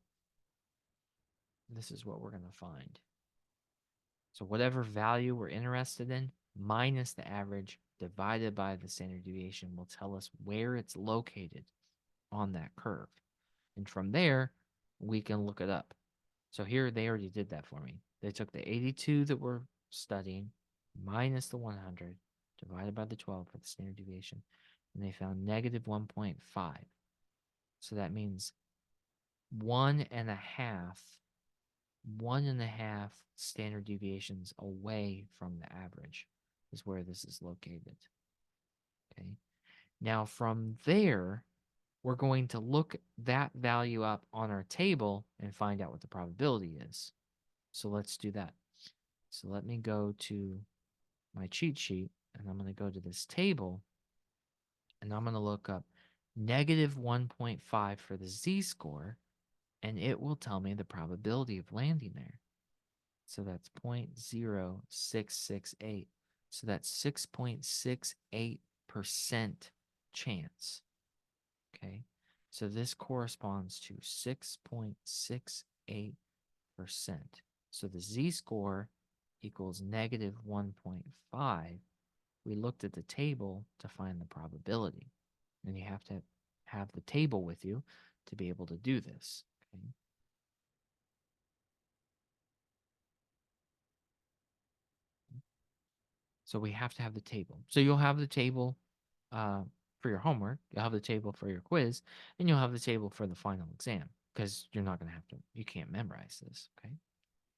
this is what we're going to find. So whatever value we're interested in minus the average divided by the standard deviation will tell us where it's located on that curve. And from there, we can look it up. So here they already did that for me. They took the 82 that we're studying minus the 100 divided by the 12 for the standard deviation, and they found negative 1.5. So that means 1.5 standard deviations away from the average is where this is located. Okay. Now from there, we're going to look that value up on our table and find out what the probability is. So let's do that. So let me go to my cheat sheet and I'm going to go to this table and I'm going to look up negative 1.5 for the z-score and it will tell me the probability of landing there. So that's 0.0668. So that's 6.68% chance. Okay. So this corresponds to 6.68%. So the z-score equals negative 1.5. We looked at the table to find the probability. And you have to have the table with you to be able to do this. Okay. So we have to have the table. So you'll have the table for your homework, you'll have the table for your quiz, and you'll have the table for the final exam because you're not going to have to, you can't memorize this, okay?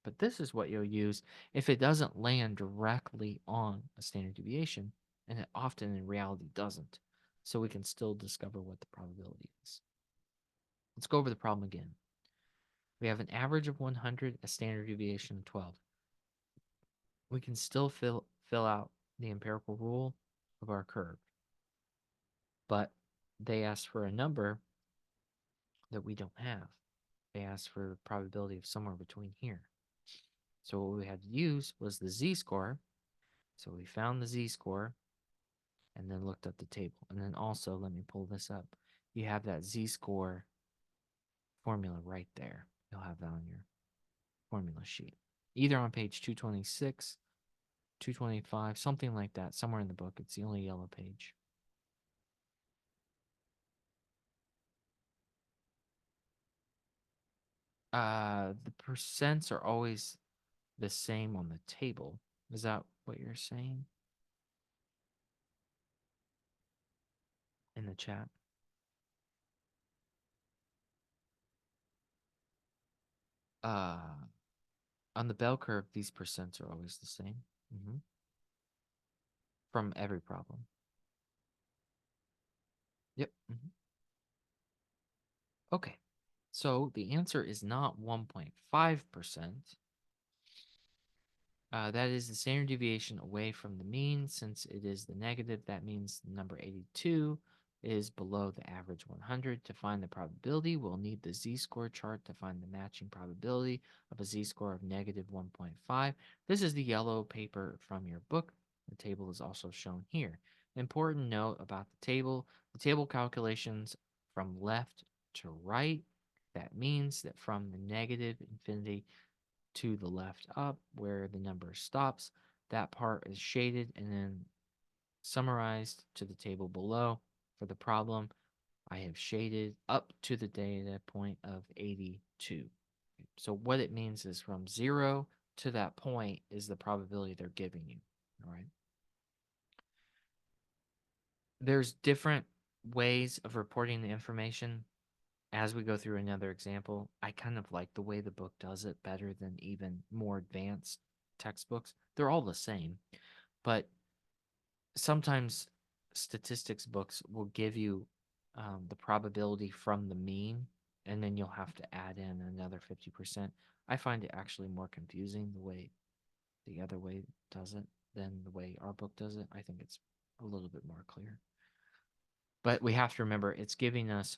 But this is what you'll use if it doesn't land directly on a standard deviation, and it often in reality doesn't. So we can still discover what the probability is. Let's go over the problem again. We have an average of 100, a standard deviation of 12. We can still fill out the empirical rule of our curve, but they asked for a number that we don't have. They asked for a probability of somewhere between here. So what we had to use was the z-score. So we found the z-score and then looked up the table. And then also, let me pull this up. You have that z-score formula right there. You'll have that on your formula sheet. Either on page 226, 225, something like that, somewhere in the book. It's the only yellow page. The percents are always the same on the table. Is that what you're saying in the chat? Uh, on the bell curve, these percents are always the same from every problem. Yep. Okay. So the answer is not 1.5%. That is the standard deviation away from the mean. Since it is the negative, that means the number 82 is below the average 100. To find the probability, we'll need the z-score chart to find the matching probability of a z-score of negative 1.5. This is the yellow paper from your book. The table is also shown here. Important note about the table calculations from left to right. That means that from the negative infinity to the left up where the number stops, that part is shaded and then summarized to the table below. For the problem, I have shaded up to the data point of 82. So what it means is from 0 to that point is the probability they're giving you. All right. There's different ways of reporting the information. As we go through another example, I kind of like the way the book does it better than even more advanced textbooks. They're all the same, but sometimes statistics books will give you the probability from the mean and then you'll have to add in another 50%. I find it actually more confusing the way the other way does it than the way our book does it. I think it's a little bit more clear. But we have to remember it's giving us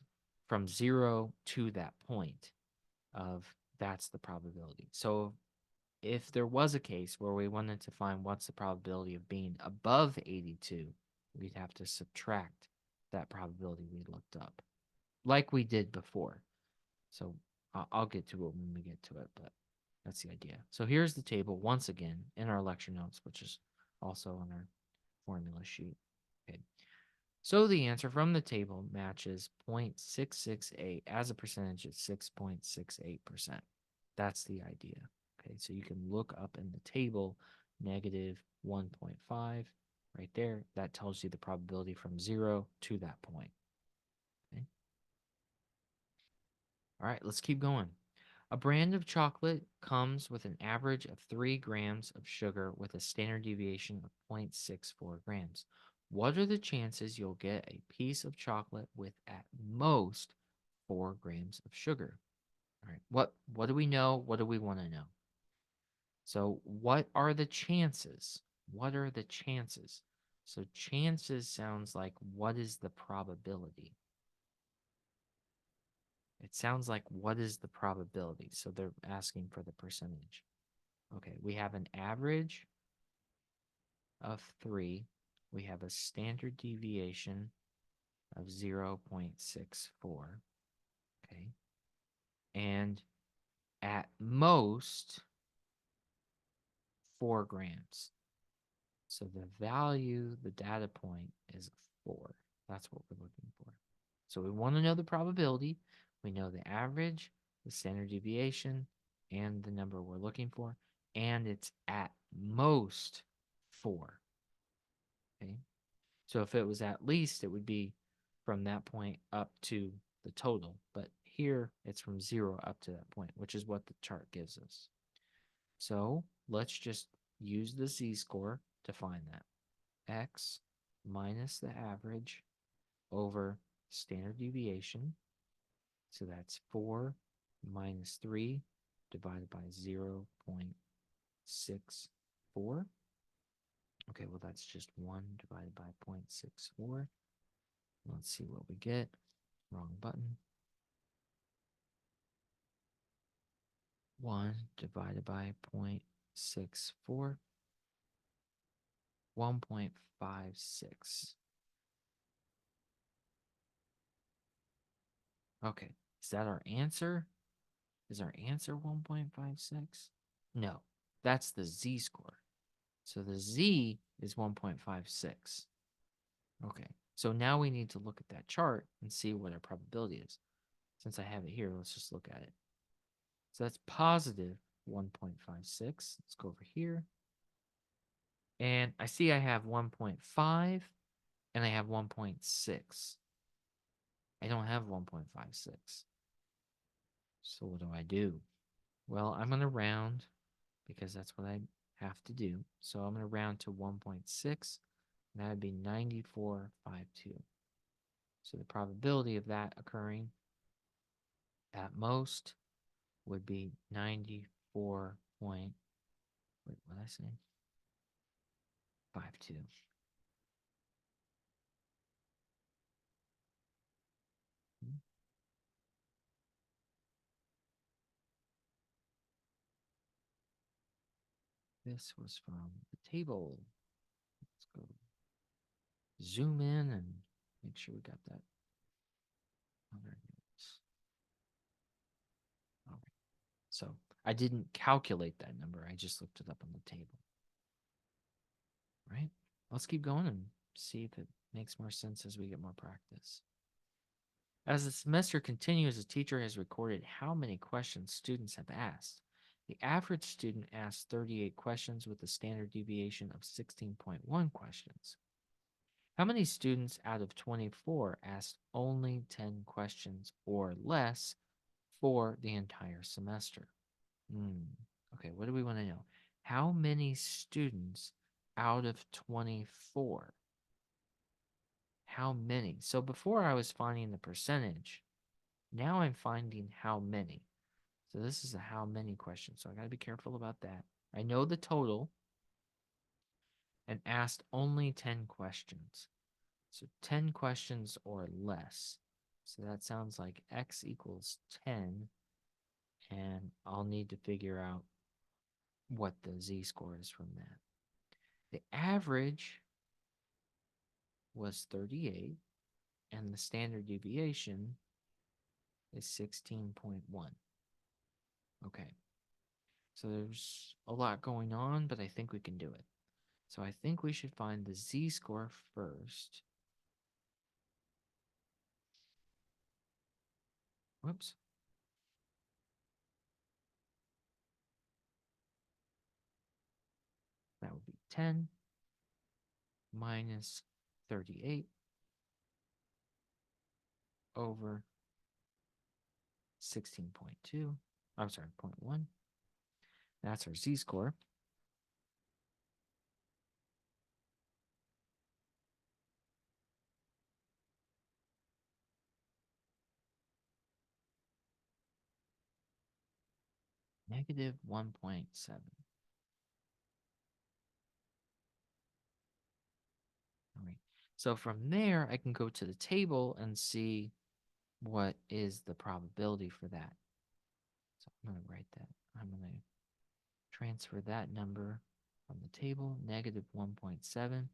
from 0 to that point of that's the probability. So if there was a case where we wanted to find what's the probability of being above 82, we'd have to subtract that probability we looked up, like we did before. So I'll get to it when we get to it, but that's the idea. So here's the table once again in our lecture notes, which is also on our formula sheet. Okay. So the answer from the table matches 0.668 as a percentage at 6.68%. That's the idea. Okay, so you can look up in the table negative 1.5 right there. That tells you the probability from 0 to that point. Okay. All right, let's keep going. A brand of chocolate comes with an average of 3 grams of sugar with a standard deviation of 0.64 grams. What are the chances you'll get a piece of chocolate with at most 4 grams of sugar? All right, what do we know? What do we want to know? So, what are the chances? What are the chances? So, chances sounds like what is the probability? It sounds like what is the probability? So, they're asking for the percentage. Okay, we have an average of 3. We have a standard deviation of 0.64. Okay, and at most 4 grams. So the value, the data point is 4. That's what we're looking for. So we want to know the probability. We know the average, the standard deviation, and the number we're looking for. And it's at most 4. Okay. So if it was at least, it would be from that point up to the total. But here it's from 0 up to that point, which is what the chart gives us. So let's just use the z-score to find that. X minus the average over standard deviation. So that's 4 minus 3 divided by 0.64. Okay, well, that's just 1 divided by 0.64. Let's see what we get. Wrong button. 1 divided by 0.64. 1.56. Okay, is that our answer? Is our answer 1.56? No, that's the z-score. So the z is 1.56. Okay, so now we need to look at that chart and see what our probability is. Since I have it here, let's just look at it. So that's positive 1.56. Let's go over here. And I see I have 1.5 and I have 1.6. I don't have 1.56. So what do I do? Well, I'm going to round because that's what I have to do. So I'm going to round to 1.6, and that would be 94.52. So the probability of that occurring at most would be 94 point, wait, what did I say? 52. This was from the table. Let's go zoom in and make sure we got that other notes. All right. So I didn't calculate that number. I just looked it up on the table. Right? Let's keep going and see if it makes more sense as we get more practice. As the semester continues, the teacher has recorded how many questions students have asked. The average student asked 38 questions with a standard deviation of 16.1 questions. How many students out of 24 asked only 10 questions or less for the entire semester? Okay, what do we want to know? How many students out of 24? How many? So before I was finding the percentage, Now I'm finding how many. So this is a how many question. So I got to be careful about that. I know the total and asked only 10 questions. So 10 questions or less. So that sounds like x equals 10. And I'll need to figure out what the z-score is from that. The average was 38, and the standard deviation is 16.1. Okay, so there's a lot going on, but I think we can do it. So I think we should find the z-score first. Whoops. That would be 10 minus 38 over 16.2. I'm sorry, 0.1. That's our z-score. Negative 1.7. All right. So from there, I can go to the table and see what is the probability for that. So I'm going to write that. I'm going to transfer that number from the table, negative 1.7.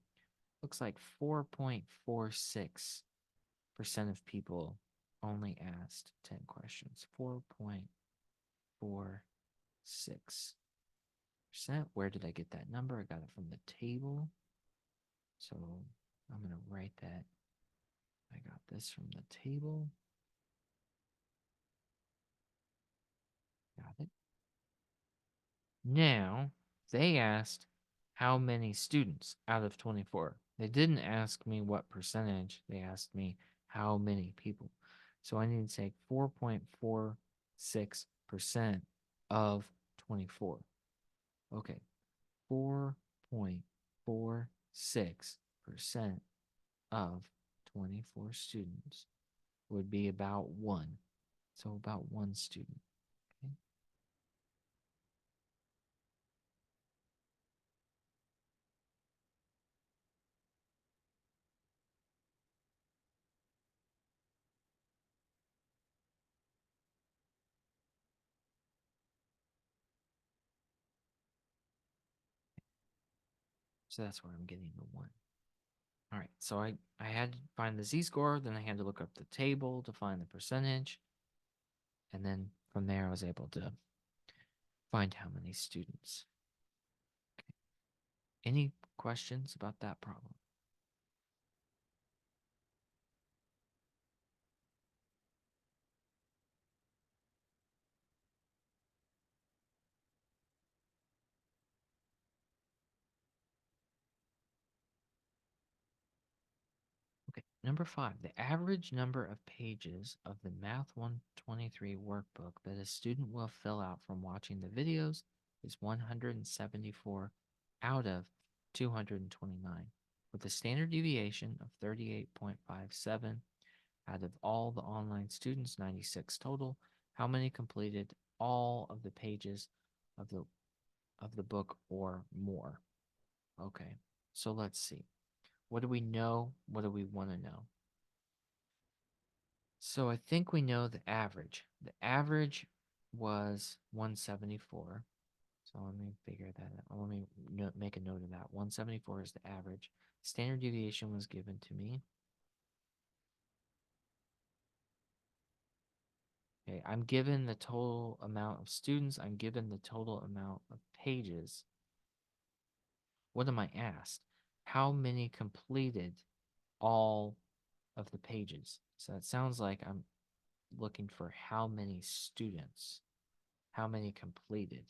Looks like 4.46% of people only asked 10 questions. 4.46%. Where did I get that number? I got it from the table. So I'm going to write that. I got this from the table. Got it. Now, they asked how many students out of 24. They didn't ask me what percentage. They asked me how many people. So I need to say 4.46% of 24. Okay, 4.46% of 24 students would be about one. So about one student. Okay. So that's where I'm getting the one. All right, so I had to find the z-score, then I had to look up the table to find the percentage, and then from there I was able to find how many students. Okay. Any questions about that problem? Okay, number 5, the average number of pages of the Math 123 workbook that a student will fill out from watching the videos is 174 out of 229, with a standard deviation of 38.57 out of all the online students, 96 total. How many completed all of the pages of the book or more? Okay, so let's see. What do we know? What do we want to know? So I think we know the average. The average was 174. So let me figure that out. Let me make a note of that. 174 is the average. Standard deviation was given to me. Okay, I'm given the total amount of students. I'm given the total amount of pages. What am I asked? How many completed all of the pages? So it sounds like I'm looking for how many students, how many completed.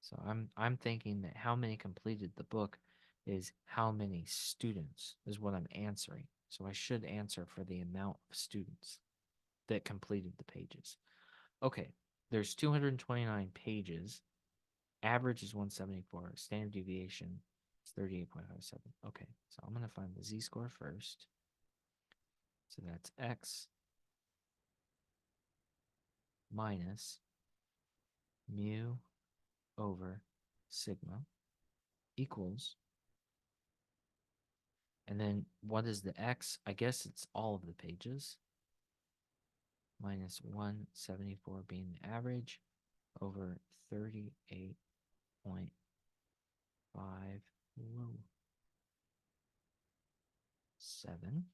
So I'm thinking that how many completed the book is how many students is what I'm answering. So I should answer for the amount of students that completed the pages. Okay, there's 229 pages. Average is 174. Standard deviation is 38.57. Okay, so I'm going to find the z-score first. So that's x minus mu over sigma equals, and then what is the x? I guess it's all of the pages, minus 174 being the average over 38.5, whoa, 7.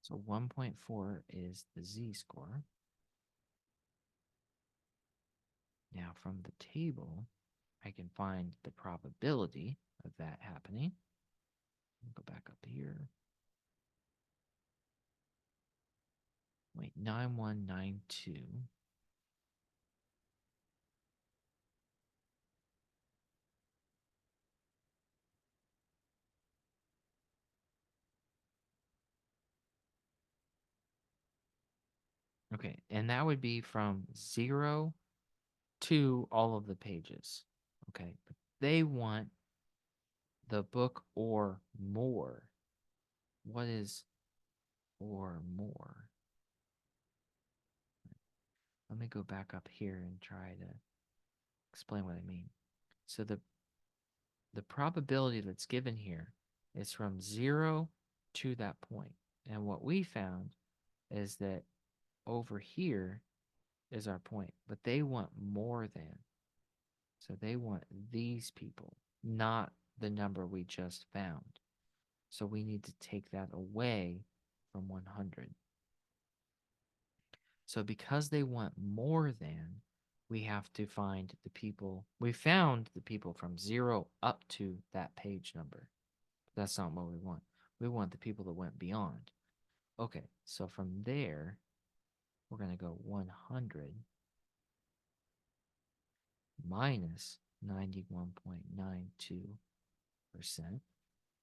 So 1.4 is the z-score. Now from the table, I can find the probability of that happening. Go back up here. Wait, 9192. Okay, and that would be from 0 to all of the pages. Okay, but they want the book or more. What is or more? Let me go back up here and try to explain what I mean. So the probability that's given here is from 0 to that point. And what we found is that over here is our point, but they want more than. So they want these people, not the number we just found. So we need to take that away from 100. So because they want more than, we have to find the people. We found the people from 0 up to that page number. That's not what we want. We want the people that went beyond. Okay, so from there, we're going to go 100 minus 91.92%.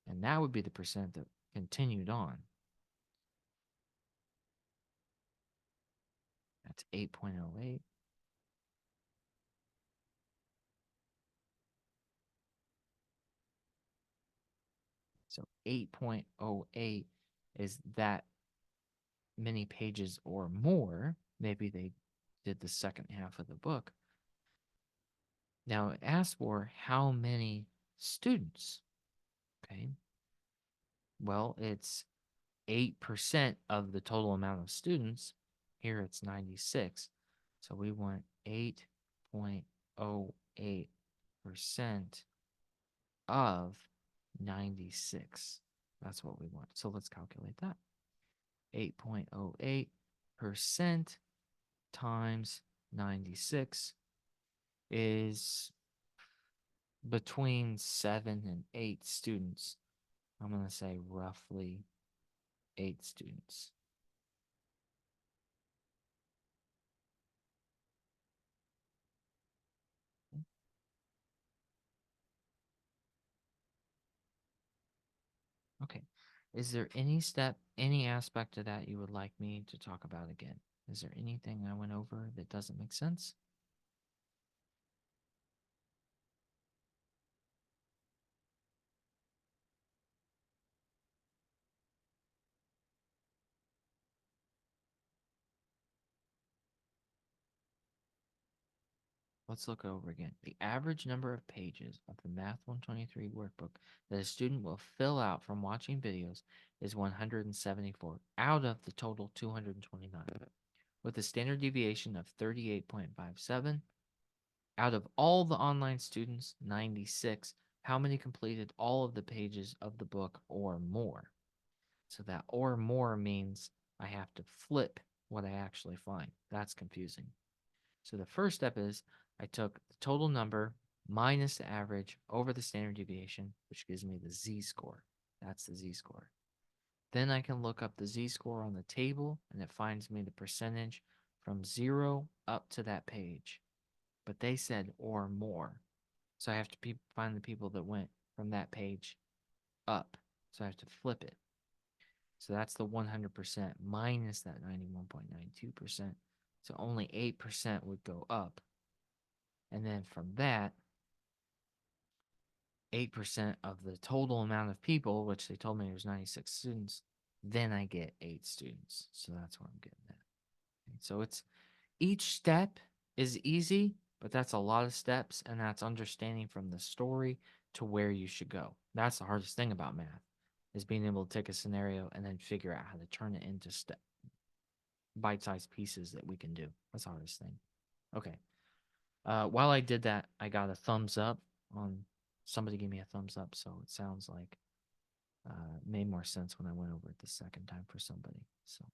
And that would be the percent that continued on. That's 8.08. So 8.08 is that many pages or more. Maybe they did the second half of the book. Now it asks for how many students. Okay. Well, it's 8% of the total amount of students. Here it's 96. So we want 8.08% of 96. That's what we want. So let's calculate that. 8.08% times 96 is between 7 and 8 students. I'm going to say roughly 8 students. Okay. Is there any step, any aspect of that you would like me to talk about again? Is there anything I went over that doesn't make sense? Let's look over again. The average number of pages of the Math 123 workbook that a student will fill out from watching videos is 174 out of the total 229, with a standard deviation of 38.57. Out of all the online students, 96, how many completed all of the pages of the book or more? So that or more means I have to flip what I actually find. That's confusing. So the first step is I took the total number minus the average over the standard deviation, which gives me the z-score. That's the z-score. Then I can look up the z-score on the table, and it finds me the percentage from 0 up to that page. But they said or more. So I have to find the people that went from that page up. So I have to flip it. So that's the 100% minus that 91.92%. So only 8% would go up. And then from that, 8% of the total amount of people, which they told me there's 96 students, then I get 8 students. So that's what I'm getting at. So it's each step is easy, but that's a lot of steps, and that's understanding from the story to where you should go. That's the hardest thing about math, is being able to take a scenario and then figure out how to turn it into bite-sized pieces that we can do. That's the hardest thing. Okay. While I did that, I got a thumbs up on somebody gave me a thumbs up, so it sounds like it made more sense when I went over it the second time for somebody. So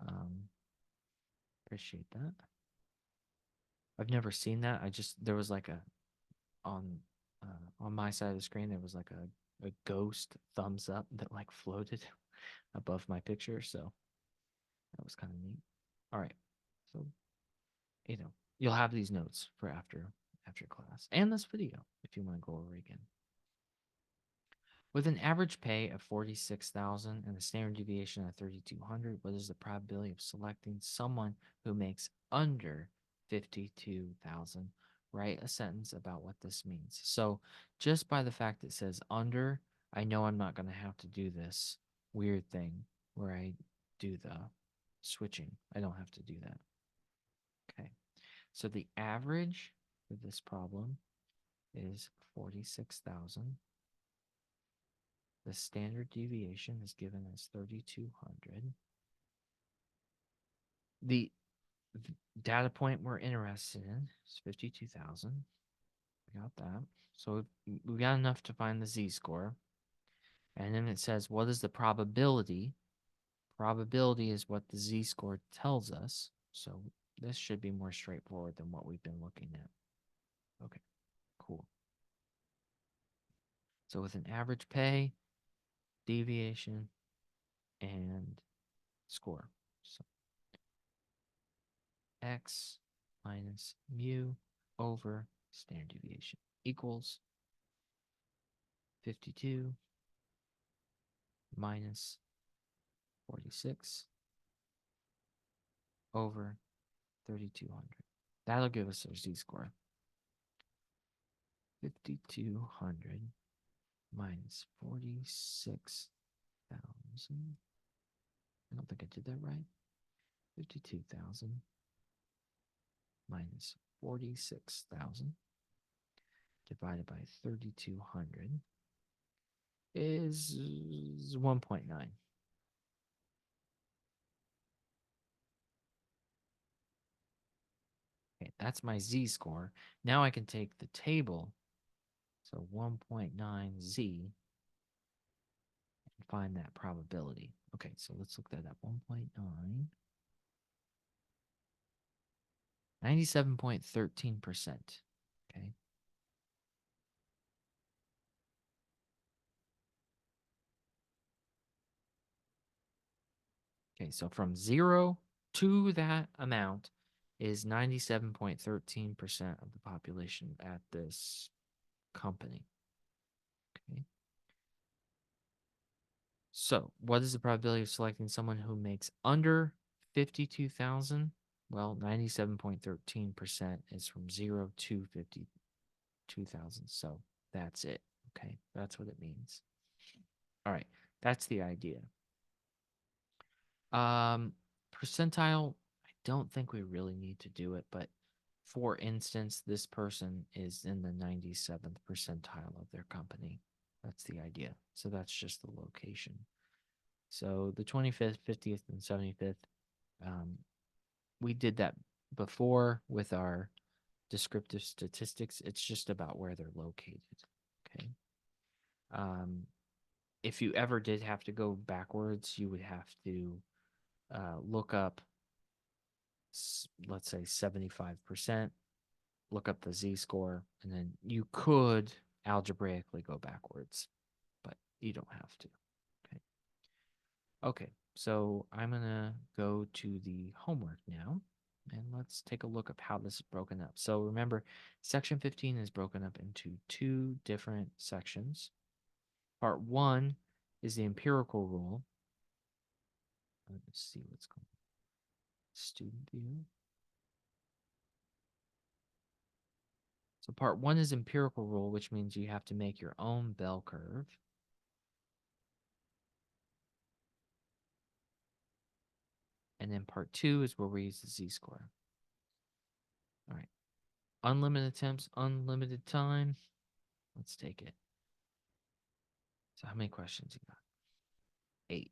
um, appreciate that. I've never seen that. I just there was like a on on my side of the screen there was like a ghost thumbs up that like floated above my picture, so that was kind of neat. All right, so you'll have these notes for after class and this video if you want to go over again. With an average pay of 46,000 and a standard deviation of 3,200, what is the probability of selecting someone who makes under 52,000? Write a sentence about what this means. So, just by the fact it says under, I know I'm not going to have to do this weird thing where I do the switching. I don't have to do that. Okay. So, the average for this problem is 46,000. The standard deviation is given as 3,200. The data point we're interested in is 52,000. We got that. So we got enough to find the z-score. And then it says, what is the probability? Probability is what the z-score tells us. So this should be more straightforward than what we've been looking at. Okay, cool. So with an average pay, deviation, and score. So x minus mu over standard deviation equals 52 minus 46 over 3,200. That'll give us our z-score. 5,200 minus 46,000. I don't think I did that right. 52,000 minus 46,000 divided by 3,200 is 1.9. Okay, that's my z-score. Now I can take the table, so 1.9z, and find that probability. Okay, so let's look that up. 1.9, 97.13%. Okay. Okay, so from 0 to that amount is 97.13% of the population at this company. Okay. So, what is the probability of selecting someone who makes under 52,000? Well, 97.13% is from 0 to 52,000. So, that's it. Okay, that's what it means. All right, that's the idea. Percentile, I don't think we really need to do it, but for instance, this person is in the 97th percentile of their company. That's the idea. So that's just the location. So the 25th, 50th, and 75th, we did that before with our descriptive statistics. It's just about where they're located. Okay. Um, if you ever did have to go backwards, you would have to look up, let's say 75%, look up the z-score, and then you could algebraically go backwards, but you don't have to. Okay. Okay, so I'm going to go to the homework now, and let's take a look at how this is broken up. So remember, section 15 is broken up into 2 different sections. Part 1 is the empirical rule. Let's see what's going on. Student view. So part one is empirical rule, which means you have to make your own bell curve. And then part two is where we use the z-score. All right. Unlimited attempts, unlimited time. Let's take it. So how many questions you got? 8.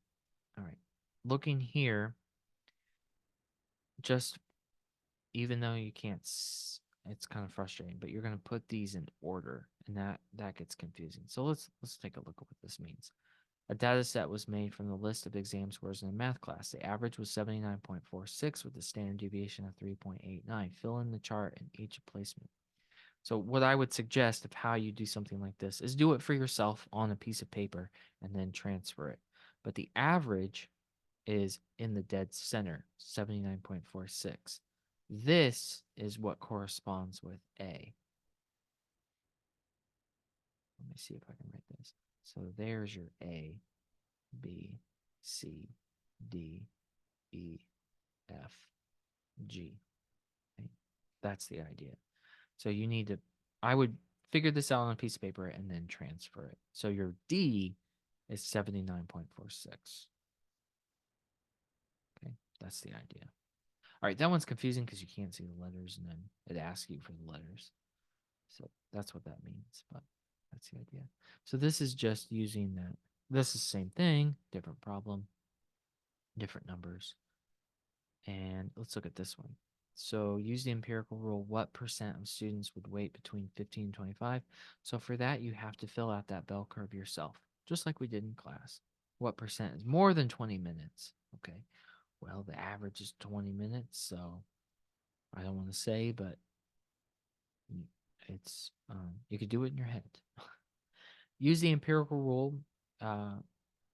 All right. Looking here, just even though you can't, it's kind of frustrating, but you're going to put these in order, and that gets confusing. So let's take a look at what this means. A data set was made from the list of exam scores in a math class. The average was 79.46 with a standard deviation of 3.89. Fill in the chart in each placement. So what I would suggest of how you do something like this is do it for yourself on a piece of paper and then transfer it. But the average is in the dead center, 79.46. This is what corresponds with A. Let me see if I can write this. So there's your A, B, C, D, E, F, G. Okay? That's the idea. So you need to, I would figure this out on a piece of paper and then transfer it. So your D is 79.46. Okay, that's the idea. All right, that one's confusing because you can't see the letters and then it asks you for the letters. So that's what that means, but that's the idea. So this is just using that. This is the same thing, different problem, different numbers. And let's look at this one. So use the empirical rule, what percent of students would wait between 15 and 25? So for that, you have to fill out that bell curve yourself, just like we did in class. What percent is more than 20 minutes? Okay, well, the average is 20 minutes, so I don't want to say, but it's, you could do it in your head. Use the empirical rule. Uh,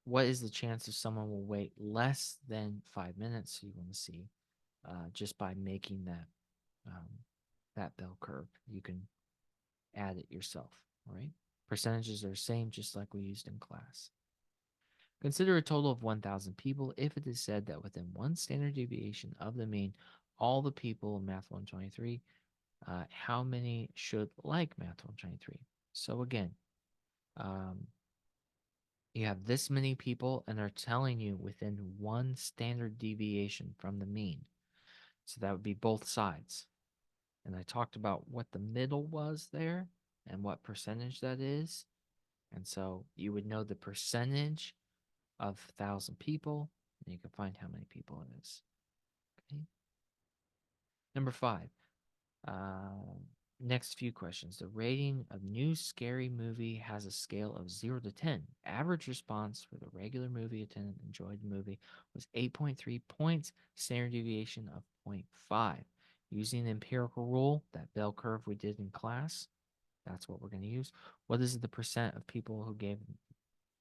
what is the chance if someone will wait less than 5 minutes? So you want to see just by making um, that bell curve. You can add it yourself, all right? Percentages are the same, just like we used in class. Consider a total of 1,000 people if it is said that within one standard deviation of the mean, all the people in Math 123, how many should like Math 123? So again, um, you have this many people, and they're telling you within one standard deviation from the mean. So that would be both sides. And I talked about what the middle was there and what percentage that is. And so you would know the percentage of 1,000 people, and you can find how many people it is. Okay. Number 5. Uh, Next few questions. The rating of new scary movie has a scale of 0 to 10. Average response for the regular movie attendant enjoyed the movie was 8.3 points, standard deviation of 0.5. Using the empirical rule, that bell curve we did in class, that's what we're going to use. What is the percent of people who gave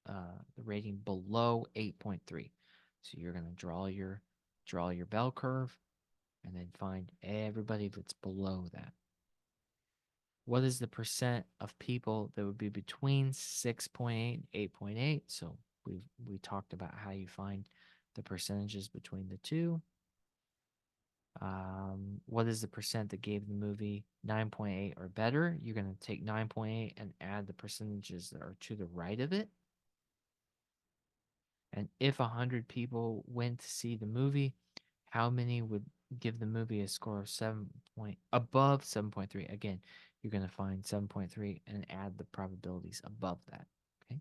the rating below 8.3? So you're going to draw your bell curve and then find everybody that's below that. What is the percent of people that would be between 6.8 and 8.8? So we talked about how you find the percentages between the two. What is the percent that gave the movie 9.8 or better? You're going to take 9.8 and add the percentages that are to the right of it. And if 100 people went to see the movie, how many would give the movie a score of above 7.3? Again, you're going to find 7.3 and add the probabilities above that. Okay,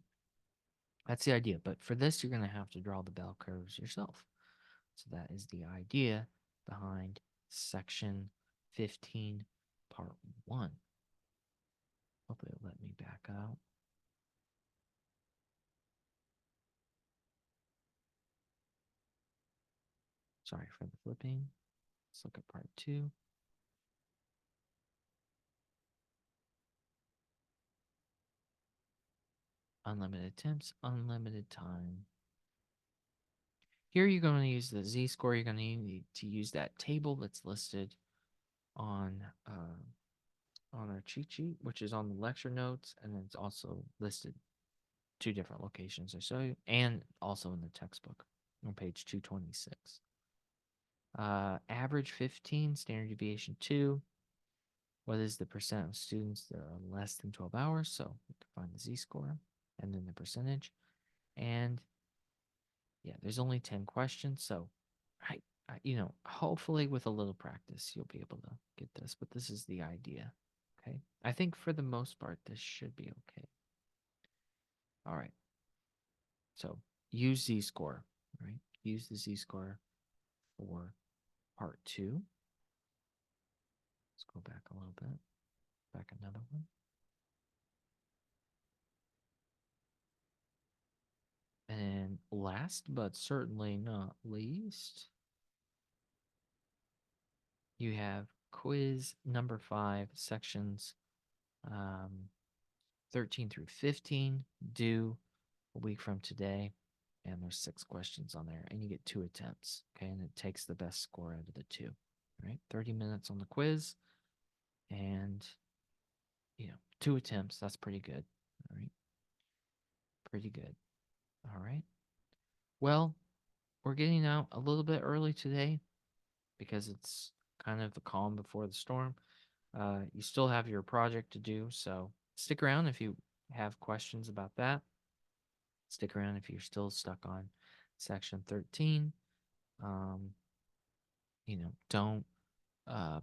that's the idea. But for this, you're going to have to draw the bell curves yourself. So that is the idea behind section 15, part 1. Hopefully it'll let me back out. Sorry for the flipping. Let's look at part 2. Unlimited attempts, unlimited time. Here you're going to use the z-score. You're going to need to use that table that's listed on our cheat sheet, which is on the lecture notes, and it's also listed 2 different locations I show you, and also in the textbook on page 226. Average 15, standard deviation 2. What is the percent of students that are less than 12 hours? So we can find the z-score and then the percentage. And yeah, there's only 10 questions. So hopefully with a little practice, you'll be able to get this. But this is the idea. Okay. I think for the most part, this should be okay. All right. So use z-score, right? Use the z-score for part two. Let's go back a little bit. Back another one. And last but certainly not least, you have quiz number 5, sections um, 13 through 15, due a week from today. And there's 6 questions on there, and you get 2 attempts. Okay, and it takes the best score out of the 2. All right, 30 minutes on the quiz, and 2 attempts. That's pretty good. All right, pretty good. All right. Well, we're getting out a little bit early today because it's kind of the calm before the storm. You still have your project to do, so stick around if you have questions about that. Stick around if you're still stuck on section 13. Um, don't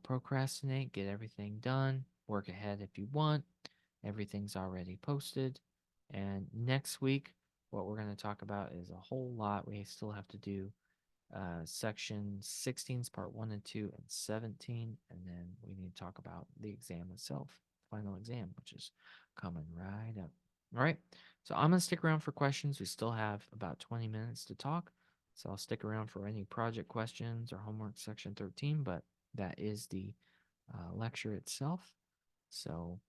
procrastinate, get everything done, work ahead if you want. Everything's already posted. And next week, what we're going to talk about is a whole lot. We still have to do section 16's part 1 and 2 and 17, and then we need to talk about the exam itself, final exam, which is coming right up. All right, so I'm going to stick around for questions. We still have about 20 minutes to talk, so I'll stick around for any project questions or homework section 13, but that is the lecture itself. So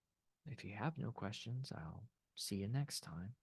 if you have no questions, I'll see you next time.